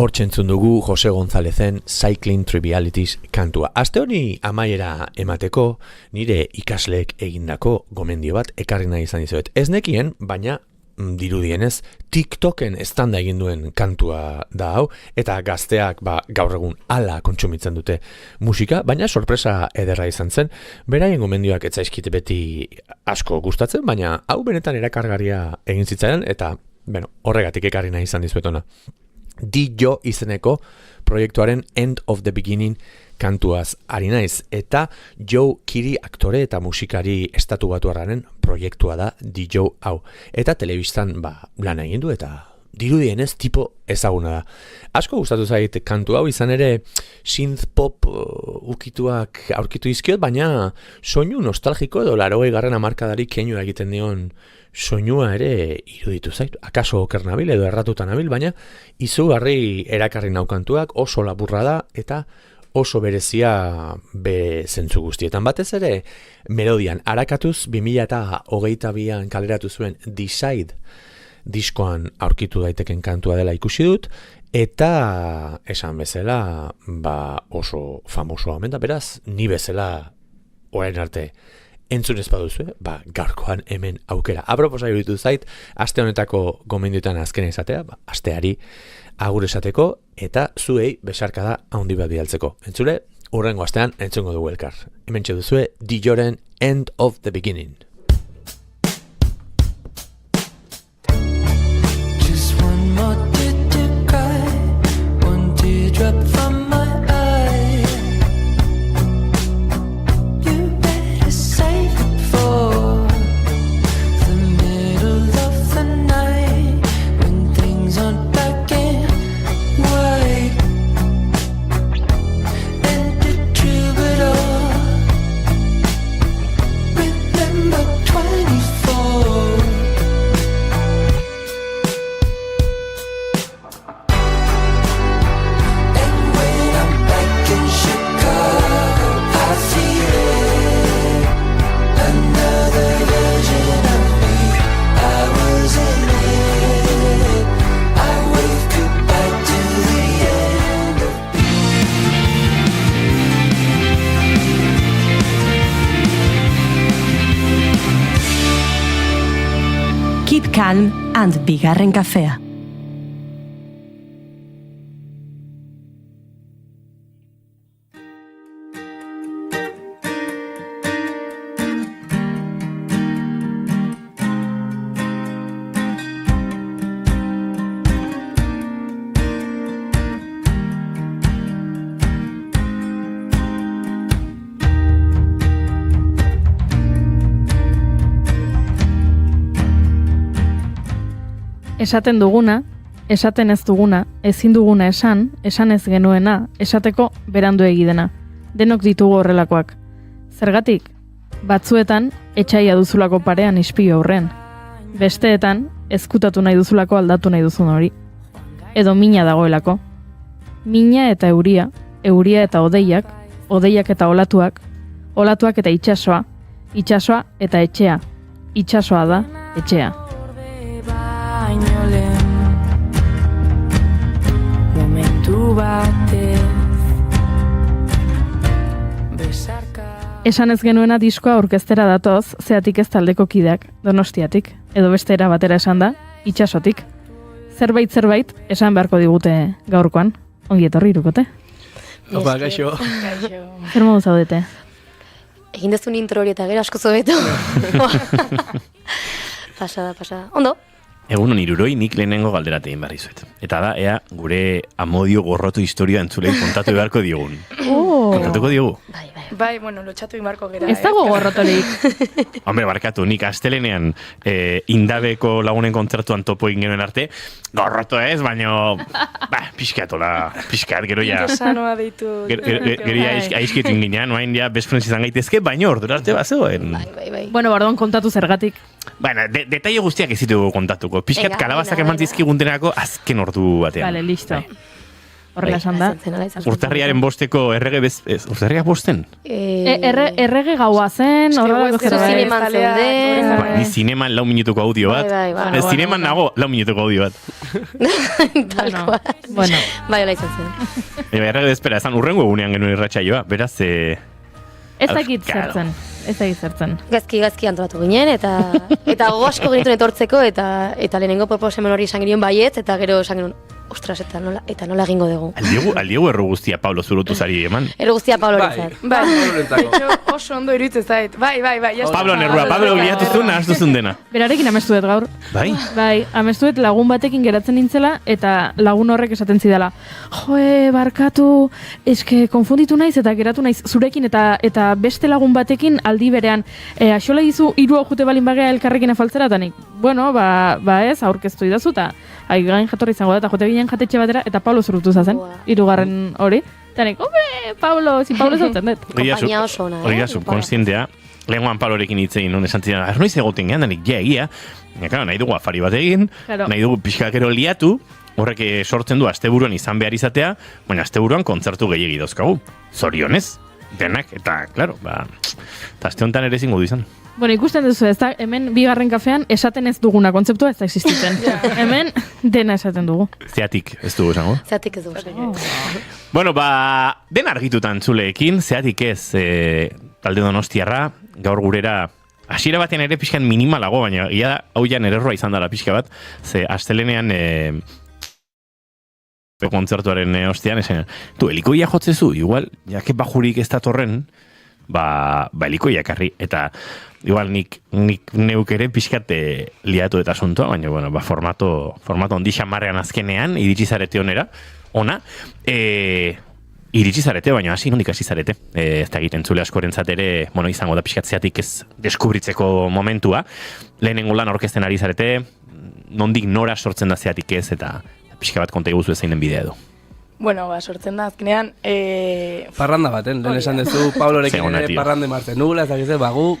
Hortxe entzun dugu Jose Gonzalezen Cycling Trivialities kantua. Aste honi amaiera emateko nire ikasleek egindako gomendio bat ekarri nahi izan dizuet. Ez nekien, baina dirudienez TikToken estanda egin duen kantua da hau, eta gazteak gaur egun ala kontsumitzen dute musika, baina sorpresa ederra izan zen. Beraien gomendioak ez zaizkite beti asko gustatzen, baina hau benetan erakargarria egin zitzaidan, eta horregatik ekarri nahi izan dizuet ona. Dio izeneko proiektuaren End of the Beginning kantuaz ari naiz, eta Joe Kiri aktore eta musikari estatubatuarraren proiektua da Dio hau. Eta telebistan lan egin du eta dirudienez tipo ezaguna da. Asko gustatu zait kantu hau, izan ere synth pop ukituak aurkitu dizkiot, baina soinu nostalgiko edo 80. hamarkadari keinua egiten dion soinua ere iruditu zait. Akaso oker nabil edo erratuta nabil, baina izugarri erakarri nau kantuak, oso laburra da eta oso berezia zentzu guztietan. Batez ere melodian arakatuz 2022an kaleratu zuen Decide diskoan aurkitu daiteken kantua dela ikusi dut, eta esan bezala oso famosoa omen da, beraz ni bezala orain arte entzun ez baduzue, gaurkoan hemen aukera. Aproposa iruditu zait, aste honetako gomendioetan azkena izatea, asteari agur esateko, eta zuei besarkada handi bat bidaltzeko. Entzule, hurrengo astean entzungo dugu elkar. Hementxe duzue Dioren End of the Beginning. Just one more tear to cry, one teardrop from my eye. You better save it for the middle of the night, when things aren't black and white. And the troubadour, remember 24. And when I'm back in Chicago, I feel it. Another version of me, I was in it. I wave goodbye to the end of Kid Calm and Bigarren Kafea. Esaten duguna, esaten ez duguna, ezin duguna esan ez genuena, esateko berandu egidena. Denok ditugu horrelakoak. Zergatik, batzuetan etxaia duzulako parean ispilu aurrean. Besteetan, ezkutatu nahi duzulako aldatu nahi duzun hori. Edo mina dagoelako. Mina eta euria eta odeiak eta olatuak eta itsasoa eta etxea. Itsasoa da etxea. Baino lehen momentu batez besarka. Esan ez genuena diskoa orkestera datoz, zeatik ez taldeko kideak, Donostiatik, edo beste era batera esan da, itsasotik. Zerbait esan beharko digute gaurkoan. Ongi etorri Irukote. Opa, gaixo. Zer modu zaudete? Egin dezun intro hori eta gero asko zobeto. Pasada. Ondo? Egun hon iruroi, nik lehenengo galderatein barri zuet. Eta da, ea, gure amodio gorrotu historia entzulei kontatu beharko diogun. Kontatuko diogu? Bai, bueno, lotxatu inbarko gera. Ez dago gorrotorik. Hombre, barkatu, nik astelenean Indabeko lagunen kontzertuan topo egin genuen arte, gorroto ez, baino, pixkat, gero ja... Interesanoa deitu. Gero ja aizkietu inginean, oain ja best friends izan gaitezke, baino ordura arte bat zegoen. Bai. Bueno, bardon kontatu zergatik. Bueno, detaile guztiak ez ditugu kontatuko. Pixkat kalabazak eman zizkigun denako azken ordu batean. Vale, listo. Horrela esan da. Urtarriaren bosteko errege urtarriak bosten? Errege gaua zen, horrela zineman zeuden. Ni zineman 4 minutuko audio bat. Bai. Zineman nago 4 minutuko audio bat. Bueno. Bai, hola izan zen. Errege bezpera, esan urrengo egunean genuen irratsaioa, beraz... Ez dakit zertzen. Gazki antolatu ginen, eta gogo asko genituen etortzeko, eta lehenengo proposemen hori esan genion baietz, eta gero esan genion, ostras, eta nola egingo dugu. Aldiegu erru guztia Pablo zurutu zari eman. Erru guztia Pablo rentzat. Bai, oso ondo iruditzen zait. Bai. Pablo nerrua, Pablo bilatu nahaztuzun dena. Berarekin amestu dut gaur. Bai? Bai, amestu dut lagun batekin geratzen nintzela, eta lagun horrek esaten zidala. Joe, barkatu, eske konfunditu naiz eta geratu naiz zurekin eta beste lagun batekin aldi berean. Axola dizu, 3 jute balin bagea elkarrekin afaltzera, eta nik, bueno, ba ez, aurkeztu idazu, eta gain jatorri izango da, eta jote ginen jatetxe batera, eta Pablo zurutu zazen, 3. hori. Eta nik, Pablo zautzen dut. Kompainia oso ona, hori da, subkonstientea. Lehenguan Pablorekin hitzein, non esan zidan, noiz egoten gehan, danik, egia. Nahi dugu afari bat egin, nahi dugu pixkakero liatu, horrek sortzen du asteburuan izan behar izatea, baina asteburuan kontzertu gehiagi dauzkagu. Zorionez, denak, eta, klaro, eta aste honetan ere zingo du izan. Bueno, ikusten duzu, ez da, hemen bigarren kafean esaten ez duguna kontzeptua ez da existitzen. Hemen dena esaten dugu. Zeatik ez dugu esango? Zeatik ez dugu. Bueno, dena argitutan zuleekin, zeatik ez talde Donostiarra, gaur gurera, hasiera batean ere pixkan minimalago, baina ia da, hau ja errorra izan dela pixka bat, ze astelenean kontzertuaren ostean, esan, helikoia jotzezu, igual, jake bajurik ez datorren, helikoia ekarri, eta igual nik neuk ere pixkat liatu eta asuntoa, baina, bueno, formato ondi xamarrean azkenean, iritsi zarete onera, ona, iritsi zarete, baina nondik hasi zarete. Ez da egiten zule askorentzat ere, bueno, izango da pixkat zeatik ez deskubritzeko momentua, lehenengo lan orkesten ari zarete, nondik nora sortzen da zeatik ez, eta pixka bat konta iguzu ezein den bidea du. Bueno, sortzen da, azkenean... Parranda baten, lehen esan dezu, Pablorekin ere parrande martzen nula, ez dakize, bagu,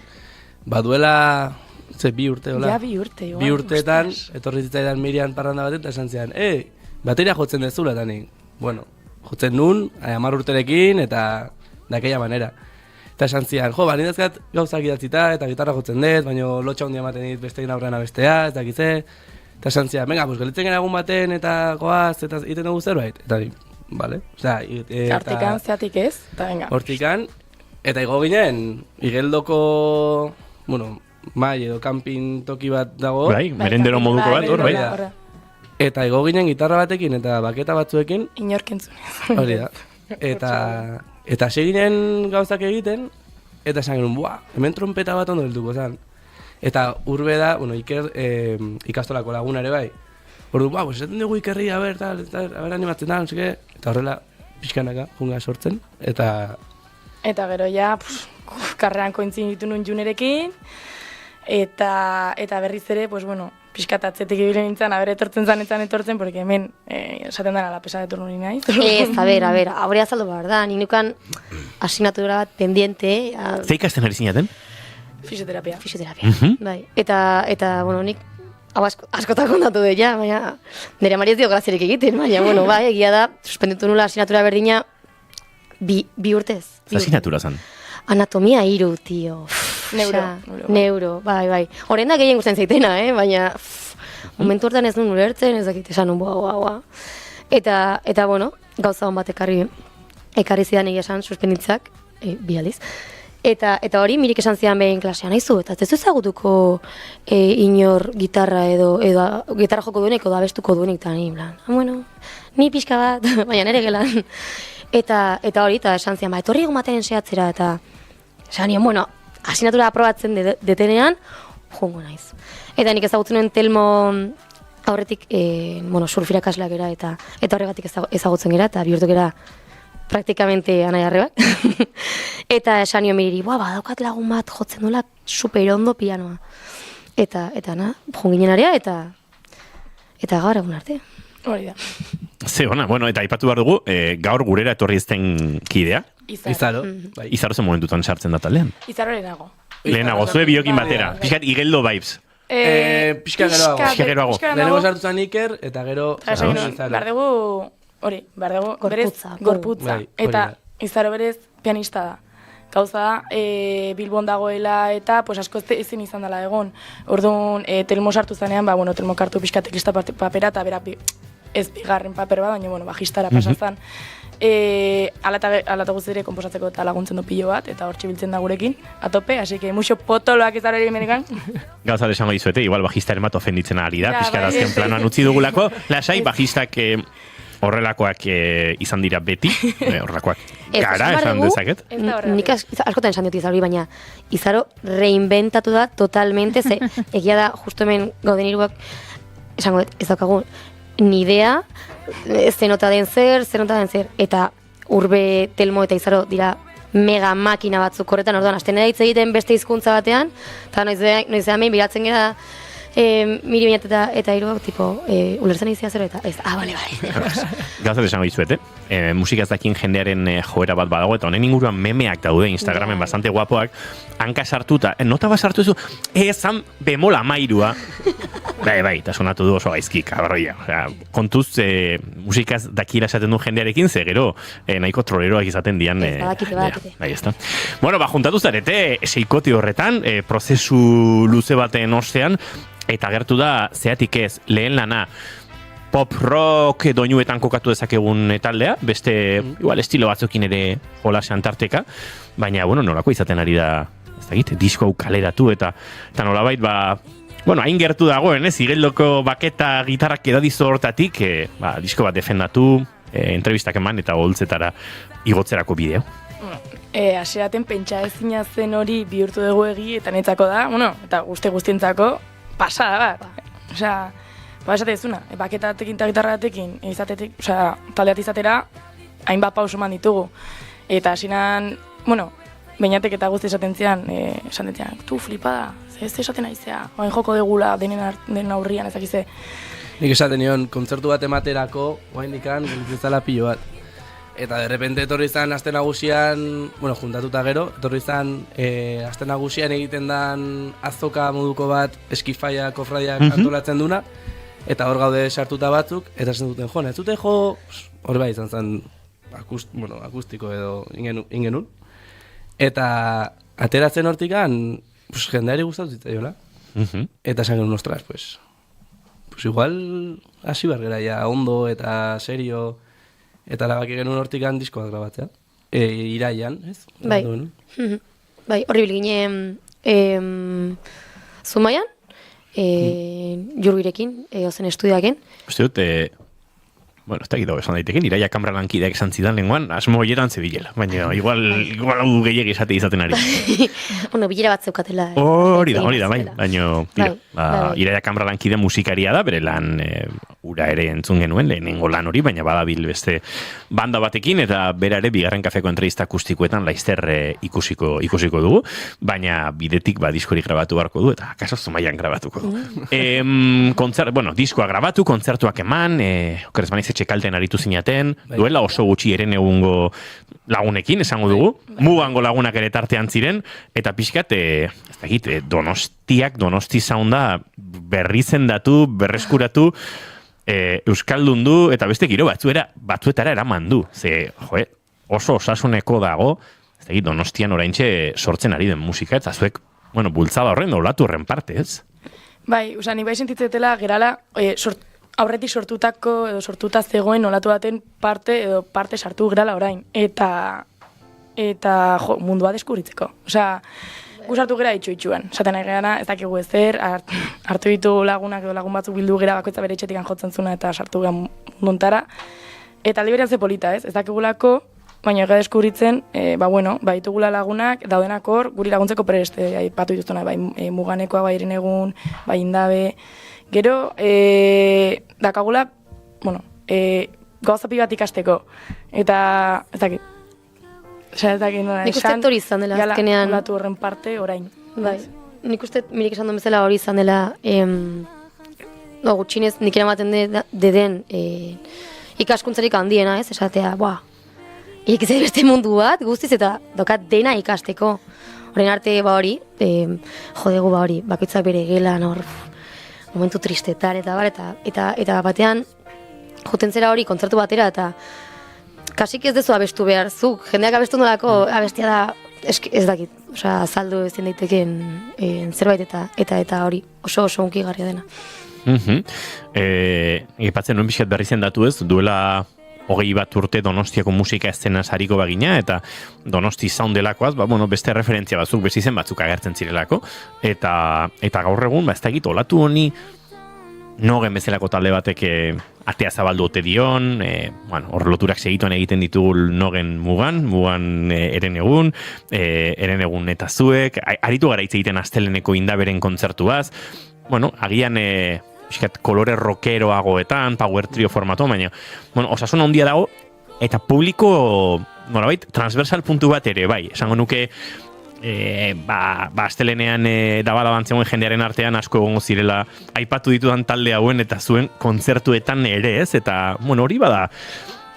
baduela, 2 urte, hola? Ja, 2 urte, igual. 2 urteetan, etorri zitzaidan Mirian parranda baten, eta esan zian, bateria jotzen dezula, eta nik, bueno, jotzen nun, 10 urterekin, eta dakeia manera. Eta esan zian, nindazkat gauzak idatzita, eta gitarra jotzen dut, baina lotxa hundia ematen dit bestein aurrean abestea, ez dakize, eta esan zian, venga, gelitzen gara egun baten, eta goaz, eta iten dugu zerbait, eta vale, osea, Hortikan, zeatik ez, eta venga. Hortikan, eta igo ginen, igeldoko, bueno, mai edo camping toki bat dago. Bai, merendero moduko bat, hor, bai. Eta igo ginen gitarra batekin eta baketa batzuekin. Inorkentzunez. Hori da. Eta hasi ginen gauzak egiten, eta esan genuen, hemen trompeta bat ondo helduko zan. Eta urbe da, bueno, Iker ikastolako laguna ere bai. Ordu, esaten dugu Ikerri, a ber, animatzen da, eta horrela, pixkanaka, junga sortzen, eta gero ja, karreran kointzin ditu nun Junerekin, eta berriz ere, bueno, pixkat atzetik ibile nintzen, aber etortzen etortzen, porque hemen, esaten dara la pesa de turno ni naiz. Ez, a ber, haurea azaldu behar da, ninukan asignatura bat pendiente. Ze ikasten ari zinaten? Fisioterapia. Bai, eta, bueno, nik, hau askotak kontatu dut, ja, baina nire amari ez dio graziarik egiten, baina, bueno, bai, egia da, suspenditu nula asignatura berdina bi urtez. Asignatura zan? Anatomia 3, tio. Neuro, bai. Horren da gehien guztien zaitena, baina momentu hortan ez nuen ulertzen, ez dakit esan nun, Eta, bueno, gauza hon bat ekarri zidan egia esan suspenditzak, bi aldiz. Eta hori mirik esan zidan behin klasean, aizu, eta ez ezagutuko inor gitarra edo gitarra joko duenek edo abestuko duenik, eta bueno, ni pixka bat, baina nire gelan. Eta hori, eta esan zidan, etorri egon baten sehatzera, eta esan nion, bueno, asignatura aprobatzen detenean, jongo naiz. Eta nik ezagutzen nuen Telmo aurretik, surfira kaslak era, eta horregatik ezagutzen gera, eta bihurtu gera praktikamente anai arrebak. Eta esan nion miriri, badaukat lagun bat jotzen dola super ondo pianoa. Eta jonginen area, eta gaur egun arte. Hori da. Ze ona, bueno, eta aipatu behar dugu, gaur gurera etorri ezten kidea. Izaro. Izaro zen momentutan sartzen da taldean. Izaro lehenago. Lehenago, zue biokin batera. Piskat, igeldo vibes. Pixka geroago. Geroago. Lehenengo sartu zen Iker, eta gero... Behar dugu hori, behar dugu, Gorputza, berez, gorputza. Bai, hori Eta da. Izaro berez pianista da. Gauza da, Bilbon dagoela eta pues asko ezin izan dela egon. Orduan, Telmo sartu zanean, bueno, Telmo kartu pixka teklista papera eta bera ez bigarren paper bat, baina, bajistara pasazan. Alata guzti komposatzeko eta laguntzen du pilo bat, eta hortxe biltzen da gurekin, atope, así que mucho potoloak ez dara emenekan. Gauza esango dizuete, igual bajistaren bat ofenditzen ari da, pixka azken planoan utzi dugulako, lasai, bajistak horrelakoak izan dira beti, horrelakoak gara esan dezaket. Nik askotan esan dut Izarori, baina Izaro reinventatu da totalmente, ze egia da, justo hemen gauden hiruak, esango dut, ez daukagu, ni idea, zenota den zer, eta Urbe, Telmo eta Izaro dira mega makina batzuk horretan, orduan, hasten da hitz egiten beste hizkuntza batean, eta noizean behin biratzen gara, miri bainat eta hiru, tipo, ulertzen izia zero eta ez, bale. Gauzat esango dizuet, musika ez dakin jendearen joera bat badago, eta honen inguruan memeak daude Instagramen bastante guapoak, hanka sartuta, nota bat sartu ezu, zan bemol amairua, bai, eta sonatu du oso gaizki, kabarroia, kontuz musikaz dakira esaten du jendearekin, ze gero nahiko troleroak izaten dian, badakite. Bai, ez da. Bueno, juntatu zarete, seikoti horretan, prozesu luze baten ostean, eta gertu da, zeatik ez, lehen lana, pop rock doinuetan kokatu dezakegun taldea, beste, igual, estilo batzukin ere jolasean tarteka, baina, nolako izaten ari da, ez dakit, disko hau kaleratu, eta nolabait, hain gertu dagoen, igeldoko baketa gitarrak edadizu hortatik, disko bat defendatu, entrevistak eman, eta holtzetara igotzerako bideo. Hasieraten pentsa ezina zen hori bihurtu dugu egi, eta netzako da, eta guztientzako, pasada bat. Osea, esate dezuna, baketatekin eta gitarratekin izatetik, taldeat izatera, hainbat pauso eman ditugu. Eta hasinan, beinatek eta guzti esaten zian, tu flipada, ez esaten aizea, hain joko degula denen aurrian ezakize. Nik esaten nion, kontzertu bat ematerako, oain dikan, gelitzala pilo bat. Eta derrepente etorri izan aste nagusian, juntatuta gero, etorri izan aste nagusian egiten dan azoka moduko bat eskifaia kofradiak antolatzen duna, eta hor gaude sartuta batzuk, eta esan duten ez dute jo, hor bai izan zen akustiko edo ingenun. Eta ateratzen hortikan, jendeari gustatu zitzaiola. Eta esan genuen, ostras, pues igual hasi bergera ja ondo eta serio, eta labaki genuen hortikan diskoak grabatzea. Iraian, ez? Bai, horri bilgine Zumaian, Jurgirekin, ozen estudioaken. Uste dut, ez da gido esan daiteken, Iraia Kamra lankideak esan zidan lenguan, asmo hieran zebilela, baina igual hau gehiagi esate izaten ari. Bilera bat zeukatela. Hori da, baina, Iraia Kamra lankide musikaria da, bere lan ura ere entzun genuen, lehenengo lan hori, baina badabil beste banda batekin, eta bera ere bigarren kafeko entrevista akustikoetan laizter ikusiko dugu, baina bidetik diskorik grabatu beharko du, eta kaso Zumaian grabatuko du. Diskoa grabatu, kontzertuak eman, okerez baniz etxekalten aritu zinaten, duela oso gutxi eren egungo lagunekin, esango dugu, mugango lagunak ere tartean ziren, eta pixkat, Donosti sounda berrizendatu, berreskuratu, euskaldundu, eta beste giro batzuetara eraman du. Ze, oso osasuneko dago, Donostian oraintxe sortzen ari den musika, eta zuek, bultzada horren, olatu horren parte, ez? Bai, ni bai sentitzetela gerala, aurretik sortutako edo sortuta zegoen olatu baten parte sartu gerala orain. Eta mundua deskubritzeko. Gu sartu gera itxuan. Esaten nahi gara, ez dakigu ezer, hartu ditu lagunak edo lagun batzuk bildu gera bakoitza bere etxetik jotzen zuna eta sartu gera munduntara. Eta aldi berean ze polita, ez? Ez dakigulako, baina ega deskubritzen, ditugula lagunak, daudenak hor, guri laguntzeko preste, aipatu dituztuna, muganekoa, iren egun, indabe. Gero, dakagula, gauzapi bat ikasteko. Eta, ez dakit. Nik uste hori izan dela, azkenean. Olatu horren parte, orain. Bai, nik uste, mirik esan duen bezala hori izan dela, gutxinez, nik eramaten den ikaskuntzarik handiena, ez? Esatea, irekitzea beste mundu bat, guztiz, eta dokat dena ikasteko. Horren arte, hori, jodegu hori, bakoitzak bere gelan, momentu tristetar, eta batean, juten zera hori kontzertu batera, eta kasik ez dezu abestu behar zuk, jendeak abestu nolako abestia da, ez dakit, osea, azaldu ezin daitekeen zerbait eta hori oso hunkigarria dena. Epatzen nuen pixkat berri zendatu ez, duela 20 bat urte Donostiako musika eszena sariko bagina, eta Donosti Sound delakoaz, beste referentzia batzuk, beste izen batzuk agertzen zirelako, eta gaur egun, ez dakit, olatu honi, Nogen bezalako talde batek atea zabaldu ote dion, hor loturak segituan egiten ditugu Nogen mugan eren egun eta zuek, aritu gara hitz egiten Asteleneko Indaberen kontzertuaz, agian kolore rockeroagoetan, power trio formato, baina, osasuna handia dago, eta publiko, transversal puntu bat ere, bai, esango nuke, Astelenean dabala bantzegoen jendearen artean asko egongo zirela aipatu ditudan talde hauen eta zuen kontzertuetan ere ez, eta hori bada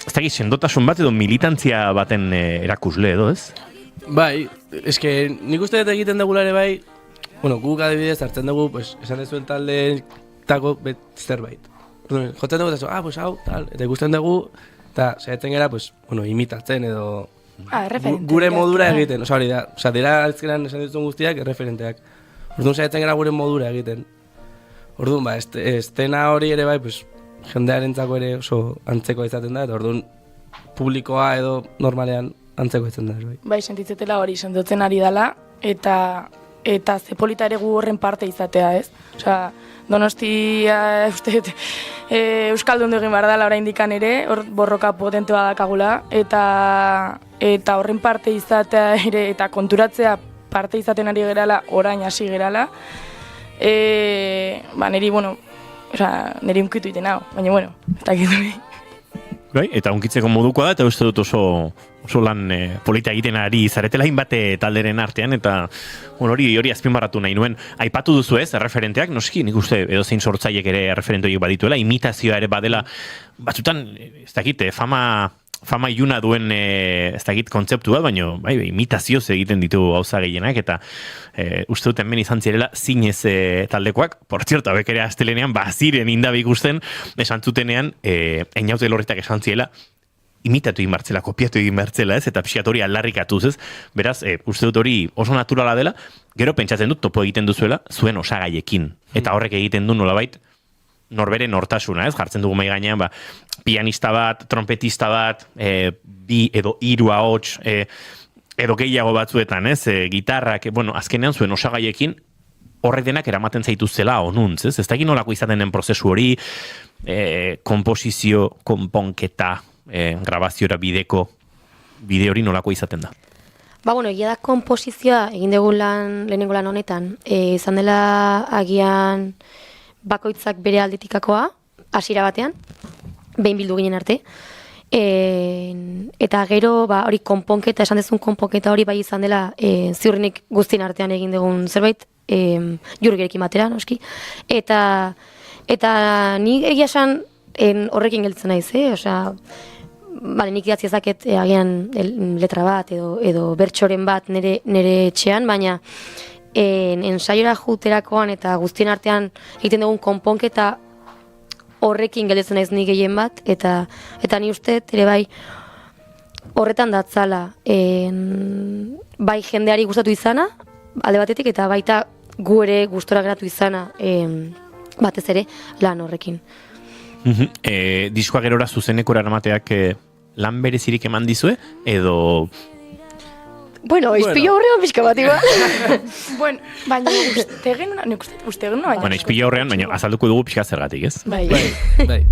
ez dakit sendotasun bat edo militantzia baten erakusle edo ez? Bai, eske nik uste dut egiten dugula ere bai, guk adibidez hartzen dugu, esan dezuen taldeetako zerbait. Jotzen dugu eta hau, tal, eta ikusten dugu, eta saiatzen gara, imitatzen edo gure modura egiten, hori da, dira ezkeran esan dituzun guztiak erreferenteak. Orduan saiatzen gara gure modura egiten. Orduan, estena hori ere bai, jendearentzako ere oso antzeko izaten da, eta orduan publikoa edo normalean antzeko izaten da. Bai, sentitzetela hori sendotzen ari dela, eta zepolita ere gu horren parte izatea, ez? Osea, Donostia Euskaldun egin behar dela oraindikan ere, hor borroka potentea dakagula, eta horren parte izatea ere, eta konturatzea parte izaten ari gerala, orain hasi gerala, niri, niri unkitu iten hau, baina, eta gizu. Bai, eta unkitzeko modukoa da, eta uste dut oso lan polita egiten ari zaretela inbate talderen artean, eta hori azpimarratu nahi nuen. Aipatu duzu ez, erreferenteak, noski, nik uste edozein sortzaiek ere erreferente horiek badituela, imitazioa ere badela, batzutan, ez dakit, fama iluna duen ez dakit kontzeptu bat, baina imitazioz egiten ditu gauza gehienak, eta uste dut hemen izan zirela zinez taldekoak, por zierto, abek ere Astelenean ziren Indabe ikusten, esan zutenean, Einaute Lorritak esan zirela, imitatu egin bertzela, kopiatu egin bertzela, ez, eta pixkat hori aldarrikatuz, ez, beraz, uste dut hori oso naturala dela, gero pentsatzen dut topo egiten duzuela, zuen osagaiekin, eta horrek egiten du nolabait, norbere nortasuna, ez, jartzen dugu mai gainean, pianista bat, trompetista bat, bi edo hiru ahots, edo gehiago batzuetan, ez, gitarrak, azkenean zuen osagaiekin, horrek denak eramaten zaituzela onuntz, ez, ez da egin nolako izaten den prozesu hori, komposizio, konponketa, grabaziora bide hori nolako izaten da? Egia da komposizioa egin dugu lehenengo lan honetan, izan dela agian bakoitzak bere aldetikakoa, hasiera batean, behin bildu ginen arte, eta gero hori konponketa, esan dezun konponketa hori bai izan dela ziurrenik guztien artean egin dugun zerbait, Jurgerekin batera, noski, eta ni egia esan horrekin gelditzen naiz, osea, nik idatzi ezaket agian letra bat edo bertsoren bat nire etxean, baina ensaiora juterakoan eta guztien artean egiten dugun konponketa horrekin gelditzen naiz nik gehien bat, eta ni uste ere bai horretan datzala bai jendeari gustatu izana, alde batetik, eta baita gu ere gustora geratu izana batez ere lan horrekin. Diskoa gerora zuzeneko eramateak lan berezirik eman dizue, edo... Izpilo horrean pixka bat, igual. Baina uste genuen, baina... Izpilo horrean, baina azalduko dugu pixka zergatik, ez? Bai,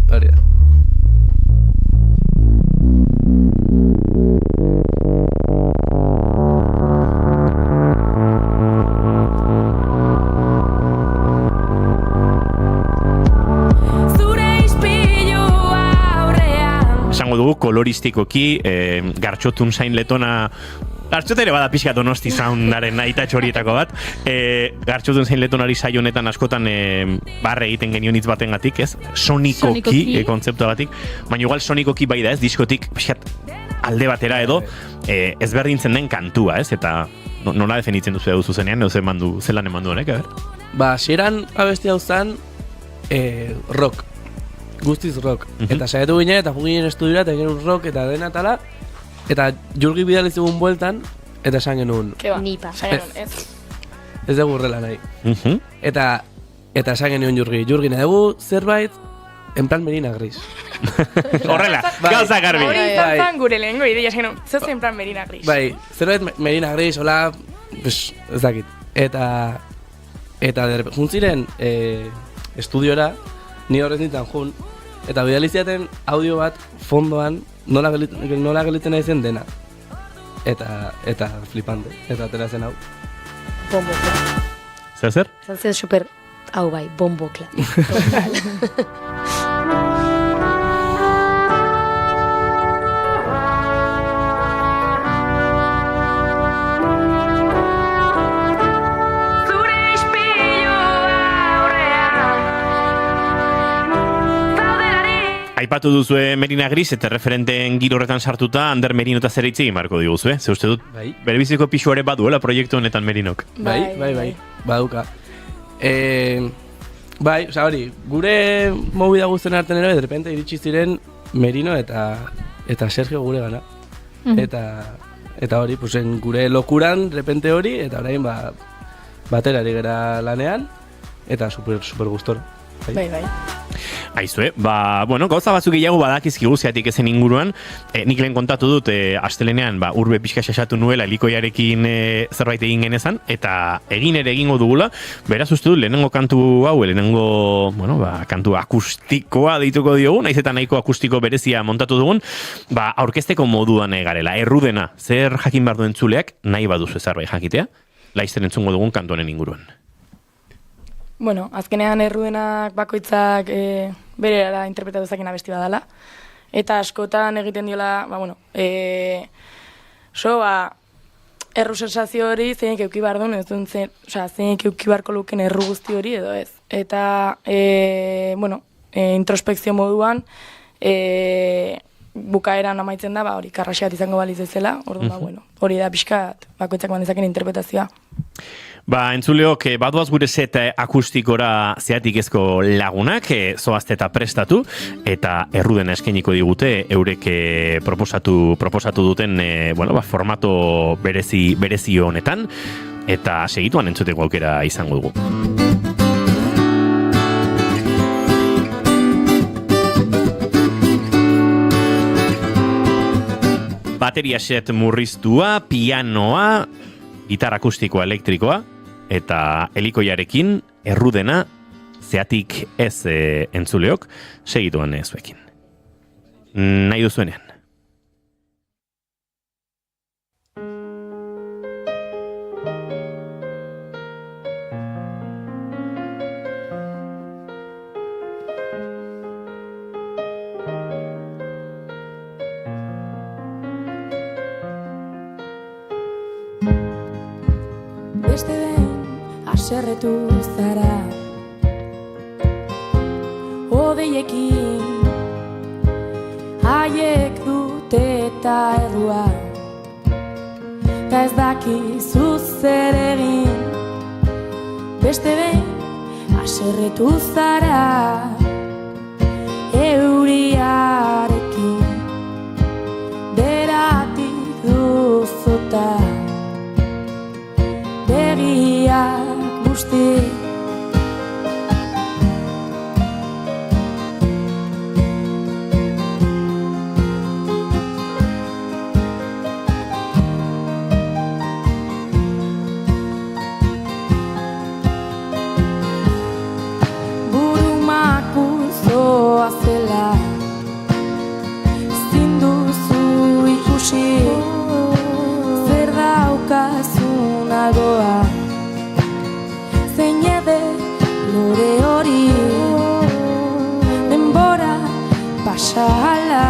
hori da. Dugu koloristikoki, Gartxotun zain letona, Gartxot ere bada pixka Donosti Soundaren aitatxo horietako bat, Gartxotun zain letonari saio honetan askotan barre egiten genion hitz baten gatik, ez? Sonikoki kontzeptua batik, baina igual sonikoki bai da, ez? Diskotik pixkat alde batera edo ezberdintzen den kantua, ez? Eta nola definitzen duzu edo zuzenean, edo zelan eman du honek, Hasieran abesti hau zen rock guztiz rock. Eta saiatu ginen, eta juginen estudiora, eta genuen rock, eta dena tala, eta Jurgi bidali zigun bueltan, eta esan genuen. Keba, Nipa. Ez dugu horrela nahi. Eta esan genuen Jurgi nahi dugu zerbait, en plan Merina Gris. Horrela, gauza garbi. Hori izan zan gure lehengo ideia, esan zer en plan Merina Gris. Bai, zerbait Merina Gris, hola, pues, ez dakit. Eta juntziren estudiora, ni horrez nintzen jun, eta bidali ziaten audio bat fondoan nola gelitzen nahi zen dena. Eta flipante, eta atera zen hau. Bombokla. Zer? Zantzen super, hau bai, bombokla. Aipatu duzue Merina Gris eta referenteen giro horretan sartuta Ander Merino eta zer hitz egin barko diguzue. Ze uste dut, berebiziko pixu ere baduela proiektu honetan Merinok. Bai, baduka. Bai, oza hori, gure movida guztien artean ere, de repente iritsi ziren Merino eta Sergio gure gana. Eta hori, gure lokuran, de repente hori, eta orain batera ari gara lanean, eta super gustora. Bai. Aizue, gauza batzuk gehiago badakizkigu zeatik ezen inguruan. Nik lehen kontatu dut, astelenean, urbe pixka xaxatu nuela Elikoiarekin zerbait egin genezan, eta egin ere egingo dugula. Beraz uste dut, lehenengo kantu hau, kantu akustikoa deituko diogu, naiz eta nahiko akustiko berezia montatu dugun, aurkezteko moduan garela, errudena, zer jakin behar duen entzuleak, nahi baduzu zerbait jakitea, laizten entzungo dugun kantu honen inguruan. Bueno, azkenean errudenak bakoitzak berera interpretatu zakin abesti badala. Eta askotan egiten diola, erru sensazio hori zeinek euki behar duen, ez duen zeinek euki beharko luken erru guzti hori edo ez. Eta, introspekzio moduan, bukaeran amaitzen da, hori karraxeat izango baliz ezela, orduan, hori da pixkat bakoitzak bandezaken interpretazioa. Entzuleok, badoaz gure set akustikora zeatik-ezko lagunak, zoazte eta prestatu, eta errudena eskeniko digute, eurek proposatu duten formato berezi honetan, eta segituan entzuteko aukera izango dugu. Bateria set murriztua, pianoa, gitarra akustikoa elektrikoa, eta Elikoiarekin errudena zeatik ez entzuleok segituan zuekin. Nahi duzuenean. Beste den haserretu zara odeiekin haiek dute eta errua ta ez dakizu zer egin. Beste den haserretu zara euriarekin beratik duzota begiak busti. Burumaku zoa zela ezin duzu ikusi zer daukazun algoa zein ede lore hori denbora pasahala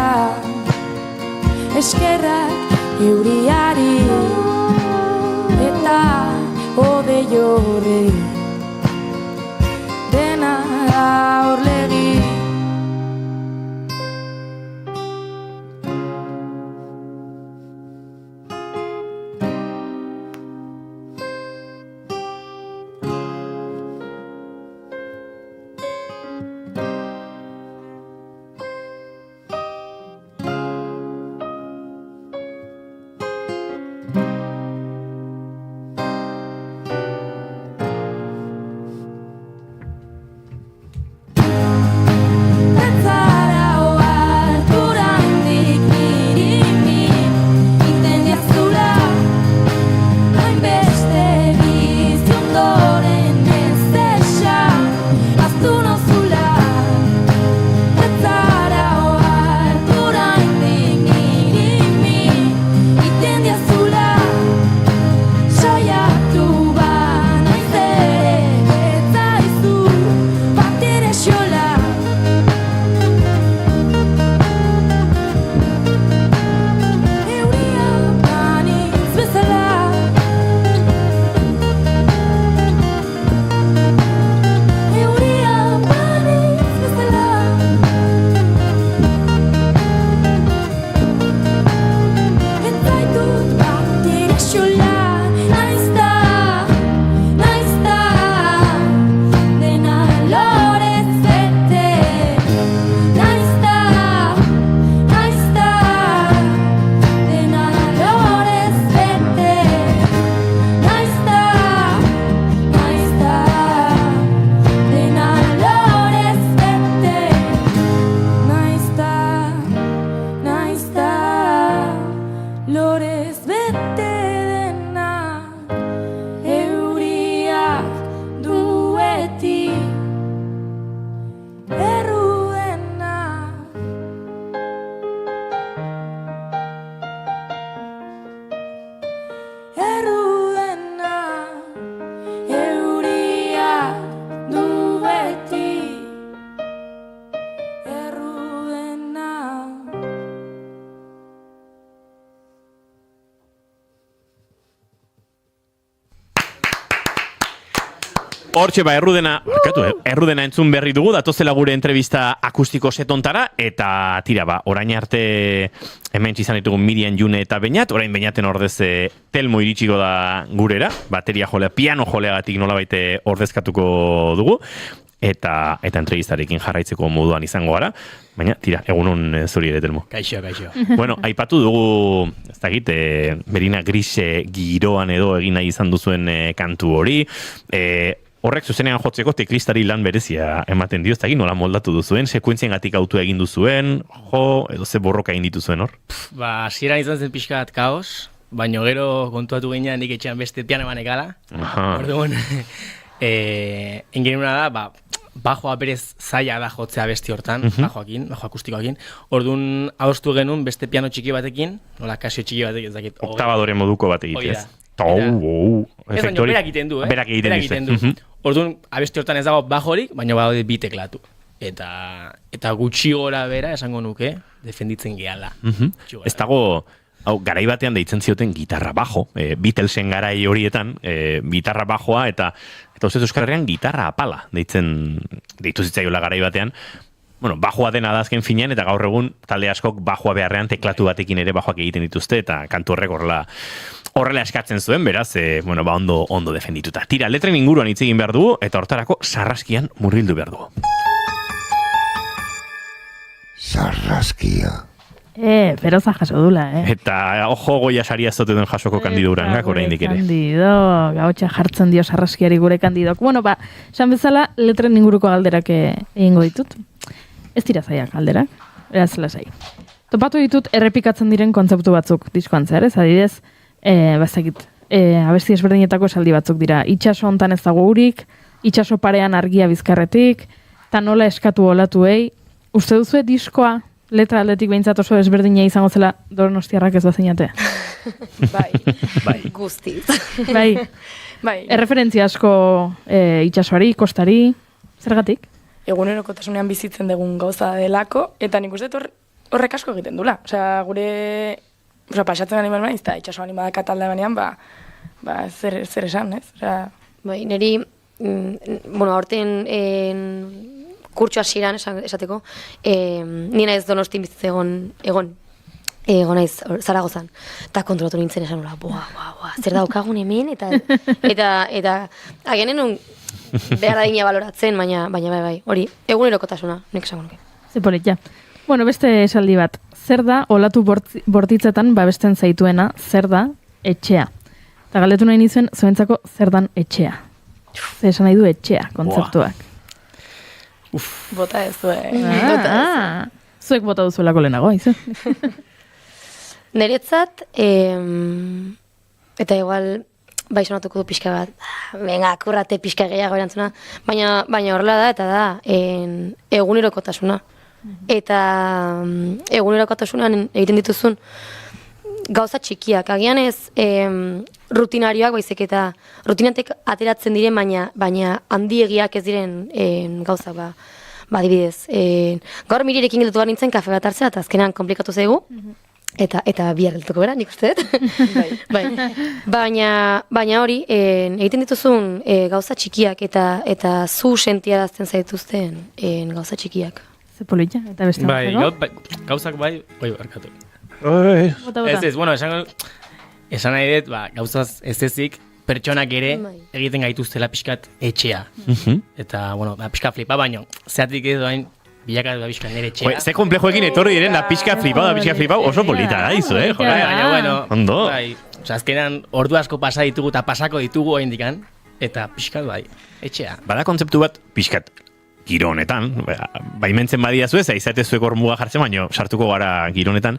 eskerrak euriari eta odei horri dena da horlegi. Hortxe errudena entzun berri dugu, datozela gure entrevista akustiko setontara, eta tira orain arte hemen izan ditugu Miriam, June eta Beñat, orain Beñaten ordez Telmo iritsiko da gurera, bateria jolea, piano joleagatik nolabait ordezkatuko dugu, eta entrevistarekin jarraitzeko moduan izango gara, baina tira, egunon zuri ere, Telmo. Kaixo. Bueno, aipatu dugu, ez dakit, Berina Grise giroan edo egin nahi izan duzuen kantu hori, horrek zuzenean jotzeko teklistari lan berezia ematen dio, ez dakit nola moldatu duzuen, sekuentziengatik autua egin duzuen, edo ze borroka egin dituzuen hor? Hasieran izan zen pixkat kaos, baina gero kontuatu ginean nik etxean beste piano manekala. Orduan, ingenuna da, bajoa berez zaila da jotzea besti hortan, bajo akustikoakin. Orduan, adostu genuen beste piano txiki batekin, nola kasio txiki batekin, ez dakit. Oktabadore moduko bat egitez. Ez baina, berak egiten du, Berak egiten du. Orduan, abesti hortan ez dago bajorik, baina badaude bi teklatu. Eta gutxi gora bera esango nuke, defenditzen gehala. Ez dago, garai batean deitzen zioten gitarra bajo, Beatlesen garai horietan, gitarra bajoa, eta uste Euskal Herrian gitarra apala deitu zitzaiola garai batean. Bueno, bajoa dena da azken finean, eta gaur egun talde askok bajoa beharrean teklatu batekin ere bajoak egiten dituzte, eta kantu horrek horrela eskatzen zuen, beraz, ondo defendituta. Tira, letren inguruan hitz egin behar dugu, eta hortarako sarraskian murgildu behar dugu. Sarraskia. Feroza jaso dula, Eta, ojo goia saria zote den jasoko Kandido Urangak oraindik ere. Kandido, gautxa jartzen dio sarraskiari gure Kandidok. Bueno, esan bezala, letren inguruko galderak egingo ditut. Ez dira zaiak galderak, beraz lasai. Topatu ditut errepikatzen diren kontzeptu batzuk diskoan zehar, ez adidez, abesti ezberdinetako esaldi batzuk dira. Itxaso hontan ez dago urik, itxaso parean argia bizkarretik, eta nola eskatu olatuei. Uste duzue diskoa, letra aldetik behintzat oso ezberdina izango zela Donostiarrak ez bazinate? Bai. Guztiz. Bai. Erreferentzia asko itxasoari, kostari, zergatik? Egunerokotasunean bizitzen dugun gauza delako, eta nik uste horrek asko egiten dula. Osea, pasatzen gani behar eta itxaso gani badaka talde banean, zer esan, ez? Bai, niri, aurten kurtso hasieran esateko, nina ez Donostin bizitzen egon naiz Zaragozan. Eta kontrolatu nintzen esan nola, zer daukagun hemen, eta agian behar adina baloratzen, baina bai, hori, egunerokotasuna, nik esango nuke. Zepolit, ja. Bueno, beste esaldi bat, zer da olatu bortitzetan babesten zaituena, zer da etxea. Eta galdetu nahi nizuen, zuentzako zer dan etxea. Zer esan nahi du etxea, kontzeptuak. Bota ez zuen. Zuek bota duzuelako lehenago, izu. Niretzat, eta igual, sonatuko du pixka bat, venga, kurrate pixka gehiago erantzuna, baina horrela da, eta da, egunerokotasuna. Eta egunerokotasunan egiten dituzun gauza txikiak, agian ez rutinarioak baizik eta rutinatek ateratzen diren, baina handiegiak ez diren gauza, adibidez. Gaur Mirirekin gelditu nintzen kafe bat hartzea, eta azkenean komplikatu zaigu, eta bihar geltuko bera, nik uste dut. Baina hori, egiten dituzun gauza txikiak eta zu sentiarazten zaituzten gauza txikiak. Zepolitza, eta beste gauzak barkatu. Bota. Esan nahi dut, gauzaz ez ezik, pertsonak ere egiten gaituztela pixkat etxea. Eta, pixka flipa, baino, zeatik edo hain bilaka da pixka nire etxea. Ze komplejoekin etorri diren da pixka flipa, oso polita da izu, Baina, ondo. Azkenan, ordu asko pasa ditugu eta pasako ditugu hain dikan, eta pixkat etxea. Bada kontzeptu bat, pixkat, giro honetan, baimentzen badia zuez, aizate zuek hor muga jartzen, baina sartuko gara giro honetan,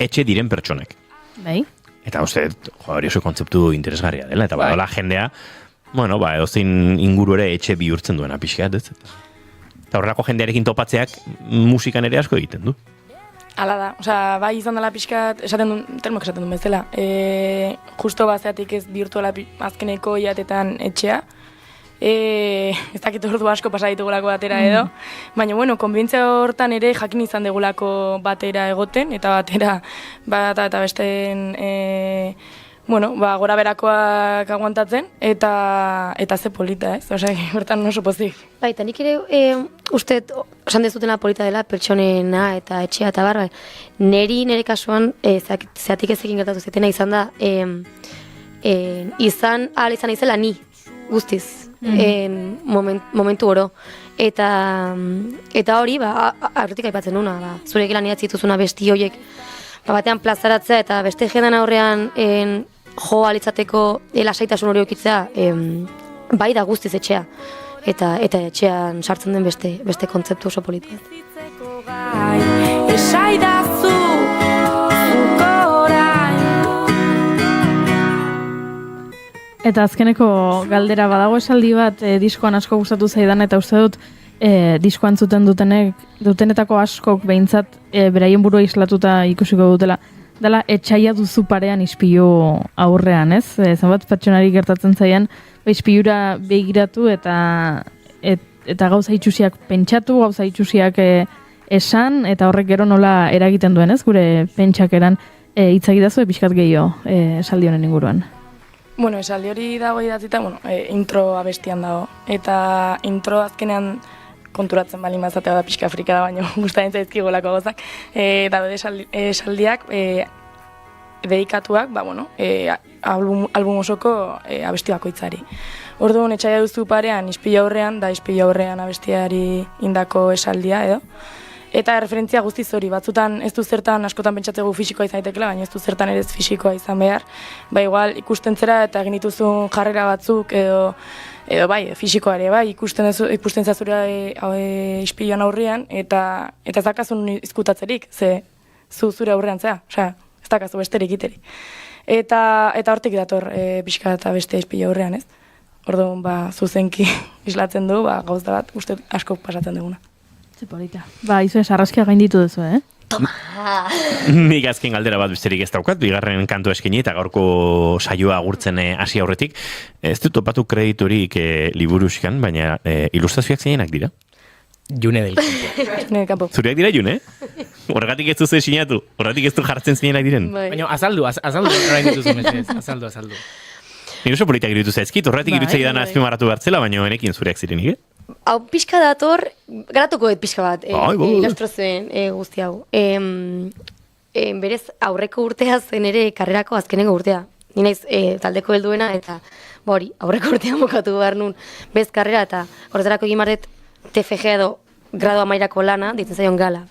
etxe diren pertsonek. Bai. Eta uste, hori oso kontzeptu interesgarria dela, eta badola jendea, edozein inguru ere etxe bihurtzen duena pixkat, ez? Eta horrelako jendearekin topatzeak musikan ere asko egiten du. Hala da, bai izan dela pixkat, termok esaten duen bezala, justo bazeatik ez bihurtuela azkeneko iatetan etxea, ez dakit ordu asko pasa ditugulako batera edo, baina, konbientzia hortan ere jakin izan degulako batera egoten, eta batera, eta besteen, bueno, ba, gora berakoak aguantatzen, eta ze polita, ez? Osea, bertan oso pozik. Bai, eta nik ere uste, esan dezutena polita dela, pertsonena eta etxea eta barba. Nere kasuan, zeatik ezekin gertatu zetena izan da, izan izela ni, guztiz, momentu oro. Eta hori, aurretik aipatzen nuna, zurekin lan idatzi dituzuna besti horiek, batean plazaratzea eta beste jendan aurrean jo alitzateko lasaitasun hori okitzea, bai da guztiz etxea. Eta etxean sartzen den beste kontzeptu oso politia. Esaidazu zuko orain. Eta azkeneko galdera badago esaldi bat diskoan asko gustatu zaidan, eta uste dut diskoan zuten dutenetako askok behintzat beraien burua islatuta ikusiko dutela. Dela, etxaia duzu parean ispilu aurrean, ez? Zenbat pertsonari gertatzen zaien, ispilura begiratu eta gauza itxusiak pentsatu, gauza itxusiak esan, eta horrek gero nola eragiten duen, ez? Gure pentsakeran hitzagidazu pixkat gehiago esaldi honen inguruan. Bueno, esaldi hori dago idatzita, intro abestian dago. Eta intro azkenean konturatzen bali mazatea da pixka frika da, baina gustatzen zaizkigolako gozak. Eta esaldiak dedikatuak, album osoko abesti bakoitzari. Orduan, etxaia duzu parean, ispila aurrean, da ispila aurrean abestiari indako esaldia, edo. Eta referentzia guztiz hori, batzutan ez du zertan askotan pentsatzegu fisikoa izaitekela, baina ez du zertan ere fisikoa izan behar. Igual ikusten zera eta egin dituzun jarrera batzuk edo bai, fisikoa ere, bai, ikusten zazura ispiloan aurrean eta ez dakazun izkutatzerik, ze zure aurrean zea, osea, ez dakazu besterik iteri. Eta hortik dator pixka eta beste ispilo aurrean, ez? Orduan, zuzenki islatzen du, gauza bat, uste asko pasatzen duguna. Polita. Izu sarraskia gainditu duzu, Toma! Nik azken galdera bat besterik ez daukat, bigarren kantu eskaini eta gaurko saioa agurtzen hasi aurretik. Ez dut topatu krediturik liburuzkan, baina ilustrazioak zeinak dira? June del Campo. Zureak dira, June? Horregatik ez duzu sinatu, horregatik ez du jartzen zeinak diren. Baina azaldu, orain dituzu mesedez, azaldu. Nik oso politak iruditu zaizkit, horretik iruditzei dana azpimarratu behartzela, baina enekin zureak zirenik, Hau pixka dator, garatuko pixka bat, ilustrazioen guzti hau. Berez, aurreko urtea zen ere karrerako azkenengo urtea. Ni naiz taldeko helduena eta aurreko urtea mokatu behar nun bez karrera eta horretarako egin marret TFG edo grado amairako lana, ditzen zaion gala.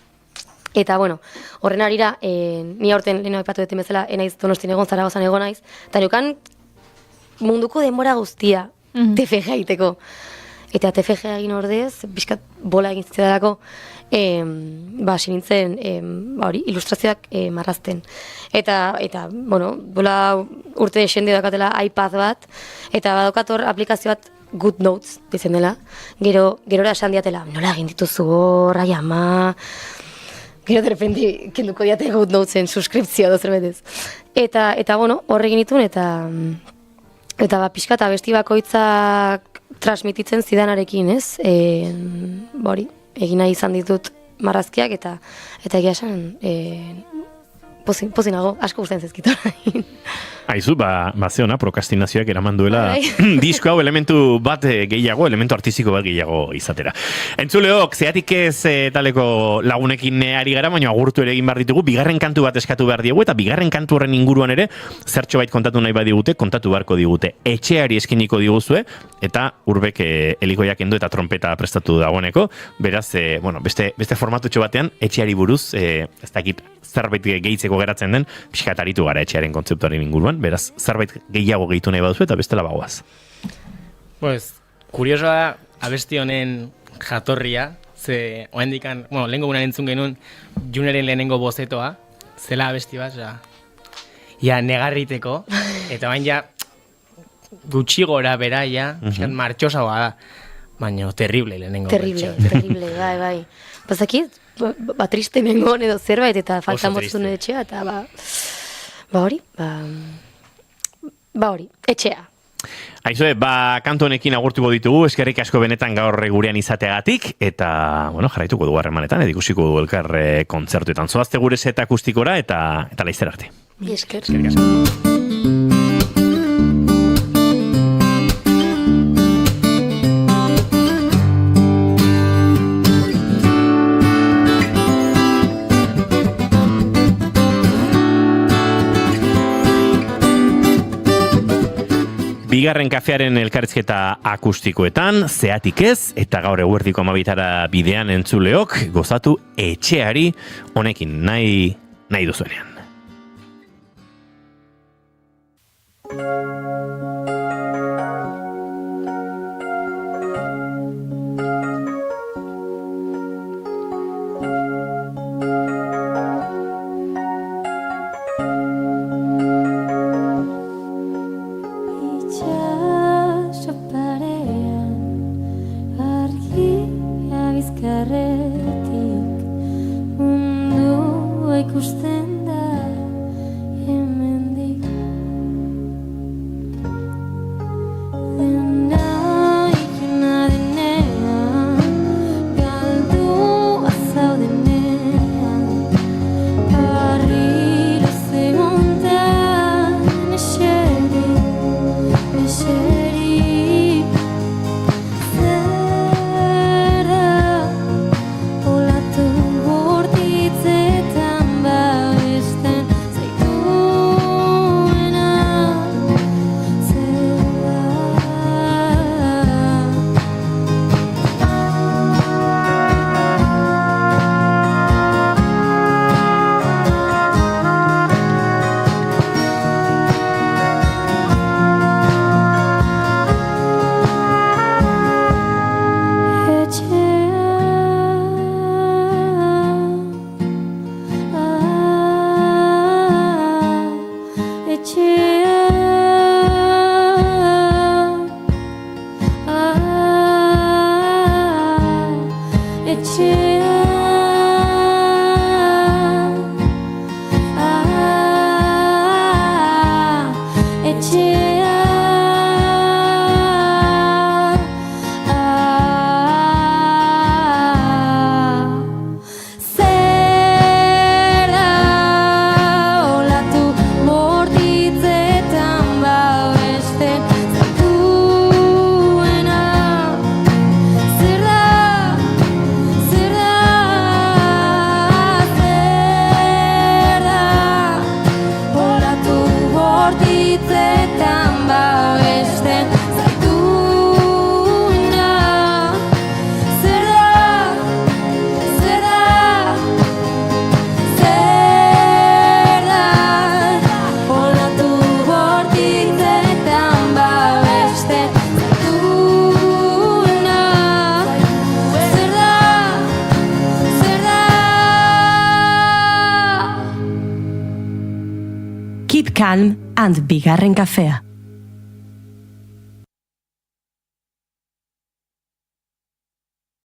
Eta, horren arira, ni aurten leheno epatu deten bezala, naiz Donostin egon, Zaragozan egon naiz, eta nukan munduko denbora guztia TFG egiteko. Eta TFG egin ordez, bizkat bola egin zitzaidarako, sinintzen ilustrazioak marrazten. Eta bola urte esende dakatela iPad bat, eta badokator aplikazio bat Good Notes, ditzen dela. Gerora esan diatela, nola egin dituzu horra jama. Gero derrepenti kenduko diate Good Notesen suskriptzioa dozermetez. Eta horre egin ditun, eta pixka eta besti bakoitzak transmititzen zidanarekin, ez? Egin nahi izan ditut marrazkiak eta egia esan pozinago, asko gustatzen zaizkit. Aizu, zeona, prokastinazioak eraman duela disko hau elementu bat gehiago, elementu artistiko bat gehiago izatera. Entzuleok, zeatik ez taleko lagunekin ari gara, baina agurtu ere egin behar ditugu, bigarren kantu bat eskatu behar diegu, eta bigarren kantu horren inguruan ere, zertxo bait kontatu nahi badigute, kontatu beharko digute. Etxeari eskiniko diguzue, eta urbek helikoiak endo eta trompeta prestatu dagoeneko, beraz, beste formatutxo batean, etxeari buruz, ez dakit zerbait gehitzeko geratzen den, pixkat aritu gara etxearen kontzeptuaren inguruan, beraz, zerbait gehiago gehitu nahi baduzu eta bestela bagoaz. Kuriosoa da, abesti honen jatorria, ze, oendikan, lehenko gunan entzun genuen, Juneren lehenengo bozetoa, zela abesti bat, negarriteko, eta bain gutxi gora bera, martxosagoa da, baina terrible lehenengo. Terrible, bai. Bazakit, triste mengon edo zerbait, eta falta motzun etxea, eta hori, etxea. Aizue, kantu honekin agurtuko ditugu, eskerrik asko benetan gaur gurean izateagatik, eta, jarraituko dugu harremanetan, ikusiko dugu elkar kontzertuetan. Zoazte gure set akustikora, eta laizzer arte. Esker. Eskerrik asko. Bigarren kafearen elkarrizketa akustikoetan, zeatik ez, eta gaur eguerdiko 12 bidean entzuleok, gozatu etxeari honekin nahi duzuenean. Itxaso parean argia bizkarretik mundua ikusten da hemendik. Dena ikena denean galdua zaudenean barriro segundan eseri zera olatu bortitzetan babesten zaituena zera. Keep calm and bigarren kafea.